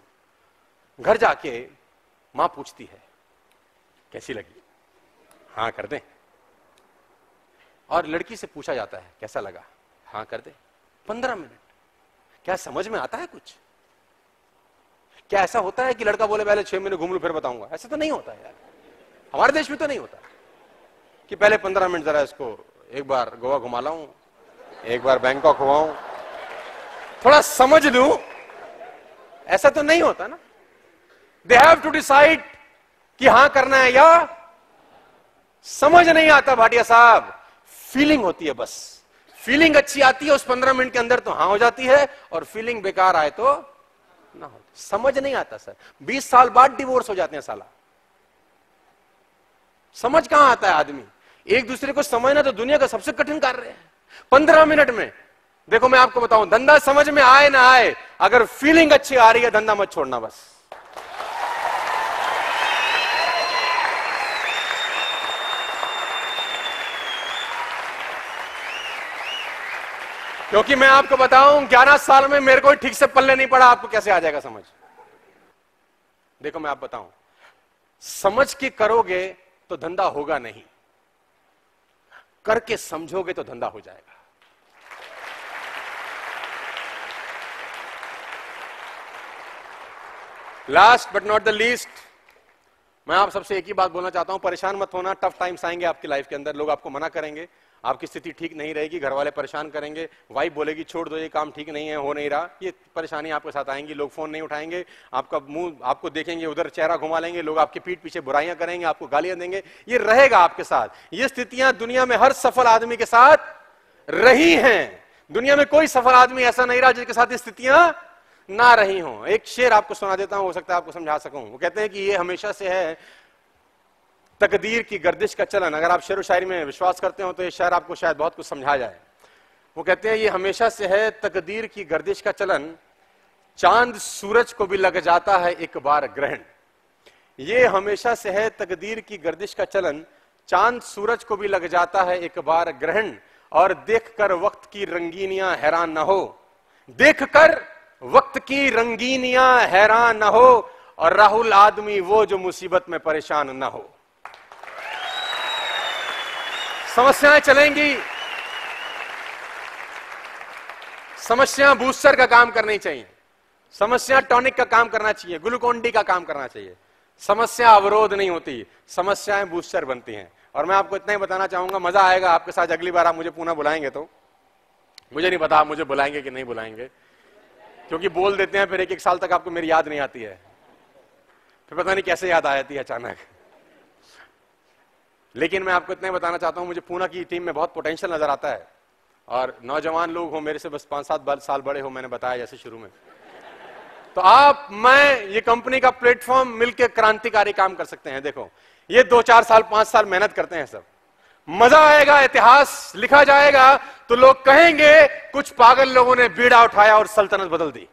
घर जाके मां पूछती है कैसी लगी, हाँ कर दे। और लड़की से पूछा जाता है कैसा लगा, हाँ कर दे। 15 मिनट। क्या समझ में आता है कुछ? क्या ऐसा होता है कि लड़का बोले पहले 6 महीने घूम लूं फिर बताऊंगा? ऐसा तो नहीं होता है यार, हमारे देश में तो नहीं होता कि पहले 15 मिनट जरा इसको एक बार गोवा घुमा लाऊं, एक बार बैंकॉक हुआऊं, थोड़ा समझ लूं। ऐसा तो नहीं होता ना। दे हैव टू डिसाइड कि हां करना है या समझ नहीं आता भाटिया साहब। फीलिंग होती है बस। फीलिंग अच्छी आती है उस 15 मिनट के अंदर तो हाँ हो जाती है, और फीलिंग बेकार आए तो ना हो। समझ नहीं आता सर। 20 साल बाद डिवोर्स हो जाते हैं साला। समझ कहां आता है आदमी? एक दूसरे को समझना तो दुनिया का सबसे कठिन कार्य है। 15 मिनट में देखो मैं आपको बताऊं, धंधा समझ में आए ना आए, अगर फीलिंग अच्छी आ रही है धंधा मत छोड़ना बस। क्योंकि मैं आपको बताऊं 11 साल में मेरे को ठीक से पल्ले नहीं पड़ा, आपको कैसे आ जाएगा समझ? देखो मैं आप बताऊं, समझ के करोगे तो धंधा होगा नहीं, करके समझोगे तो धंधा हो जाएगा। Last but not the least, मैं आप सबसे एक ही बात बोलना चाहता हूं, परेशान मत होना। टफ टाइम्स आएंगे आपकी लाइफ के अंदर, लोग आपको मना करेंगे, आपकी स्थिति ठीक नहीं रहेगी, घर वाले परेशान करेंगे, वाइफ बोलेगी छोड़ दो ये काम ठीक नहीं है, हो नहीं रहा, ये परेशानी आपके साथ आएंगी, लोग फोन नहीं उठाएंगे, आपका मुंह आपको देखेंगे उधर चेहरा घुमा लेंगे, लोग आपके पीठ पीछे बुराइयां करेंगे, आपको गालियां देंगे, ये रहेगा आपके साथ। ये स्थितियां दुनिया में हर सफल आदमी के साथ रही हैं। दुनिया में कोई सफल आदमी ऐसा नहीं रहा जिसके साथ ये स्थितियां ना रही हों। एक शेर आपको सुना देता हूं, हो सकता है आपको समझा सकूं। वो कहते हैं कि ये हमेशा से है तकदीर की गर्दिश का चलन। अगर आप शेर व शायरी में विश्वास करते हो तो ये शेर आपको शायद बहुत कुछ समझा जाए। वो कहते हैं ये हमेशा से है तकदीर की गर्दिश का चलन, चांद सूरज को भी लग जाता है एक बार ग्रहण। ये हमेशा से है तकदीर की गर्दिश का चलन, चांद सूरज को भी लग जाता है एक बार ग्रहण। और देखकर वक्त की रंगीनियां हैरान न हो, देखकर वक्त की रंगीनियां हैरान न हो, और राहुल आदमी वो जो मुसीबत में परेशान न हो। समस्याएं चलेंगी, समस्या बूस्टर का काम करनी चाहिए, समस्या टॉनिक का काम करना चाहिए, ग्लूकोन डी का काम करना चाहिए। समस्या अवरोध नहीं होती, समस्याएं बूस्टर बनती हैं। और मैं आपको इतना ही बताना चाहूंगा, मजा आएगा आपके साथ। अगली बार आप मुझे पुनः बुलाएंगे तो मुझे नहीं पता आप मुझे बुलाएंगे कि नहीं बुलाएंगे, क्योंकि बोल देते हैं फिर एक एक साल तक आपको मेरी याद नहीं आती है, फिर पता नहीं कैसे याद आ जाती है अचानक। लेकिन मैं आपको इतना ही बताना चाहता हूं, मुझे पूना की टीम में बहुत पोटेंशियल नजर आता है, और नौजवान लोग हो, मेरे से बस 5-7 साल बड़े हो, मैंने बताया जैसे शुरू में, तो आप मैं ये कंपनी का प्लेटफॉर्म मिलकर क्रांतिकारी काम कर सकते हैं। देखो ये 2-4 साल 5 साल मेहनत करते हैं सब, मजा आएगा, इतिहास लिखा जाएगा, तो लोग कहेंगे कुछ पागल लोगों ने बीड़ा उठाया और सल्तनत बदल दी।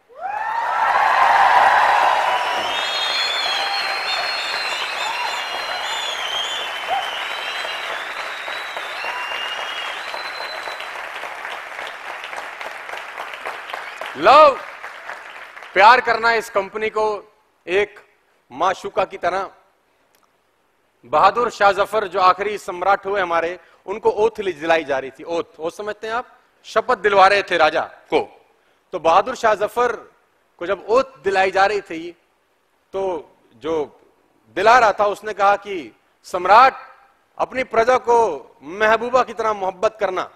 लव, प्यार करना इस कंपनी को एक माशूका की तरह। बहादुर शाह जफर जो आखिरी सम्राट हुए हमारे, उनको ओथ दिलाई जा रही थी। ओथ समझते हैं आप, शपथ दिलवा रहे थे राजा को। तो बहादुर शाह जफर को जब ओथ दिलाई जा रही थी, तो जो दिला रहा था उसने कहा कि सम्राट अपनी प्रजा को महबूबा की तरह मोहब्बत करना।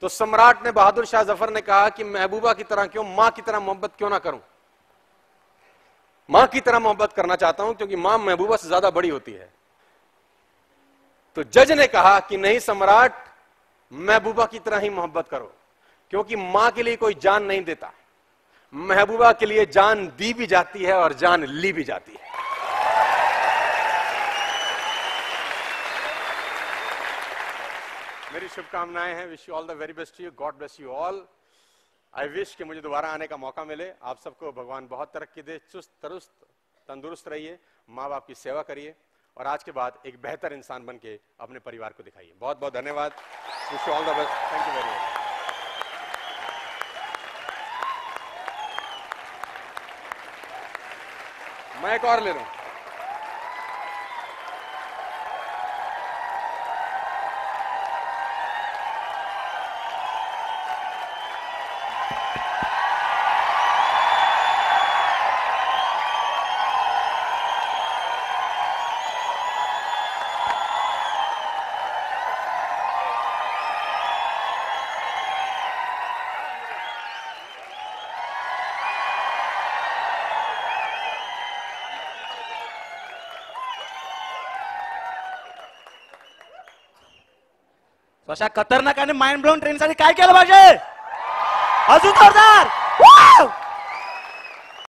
तो सम्राट ने, बहादुर शाह जफर ने कहा कि महबूबा की तरह क्यों, मां की तरह मोहब्बत क्यों ना करूं। मां की तरह मोहब्बत करना चाहता हूं, क्योंकि मां महबूबा से ज्यादा बड़ी होती है। तो जज ने कहा कि नहीं सम्राट, महबूबा की तरह ही मोहब्बत करो, क्योंकि मां के लिए कोई जान नहीं देता, महबूबा के लिए जान दी भी जाती है और जान ली भी जाती है। मेरी शुभकामनाएं हैं, wish you all the very best to you, God bless you all. I wish कि मुझे दोबारा आने का मौका मिले। आप सबको भगवान बहुत तरक्की दे, चुस्त तरुस्त तंदुरुस्त रहिए, माँ बाप की सेवा करिए, और आज के बाद एक बेहतर इंसान बन के अपने परिवार को दिखाइए। बहुत बहुत धन्यवाद, wish you all the best, thank you very much. मैं एक और ले रहा हूं। तो अशा खतरनाक आणि माइंड ब्लोन ट्रेन साठी काय केलं पाहिजे? अजून जोरदार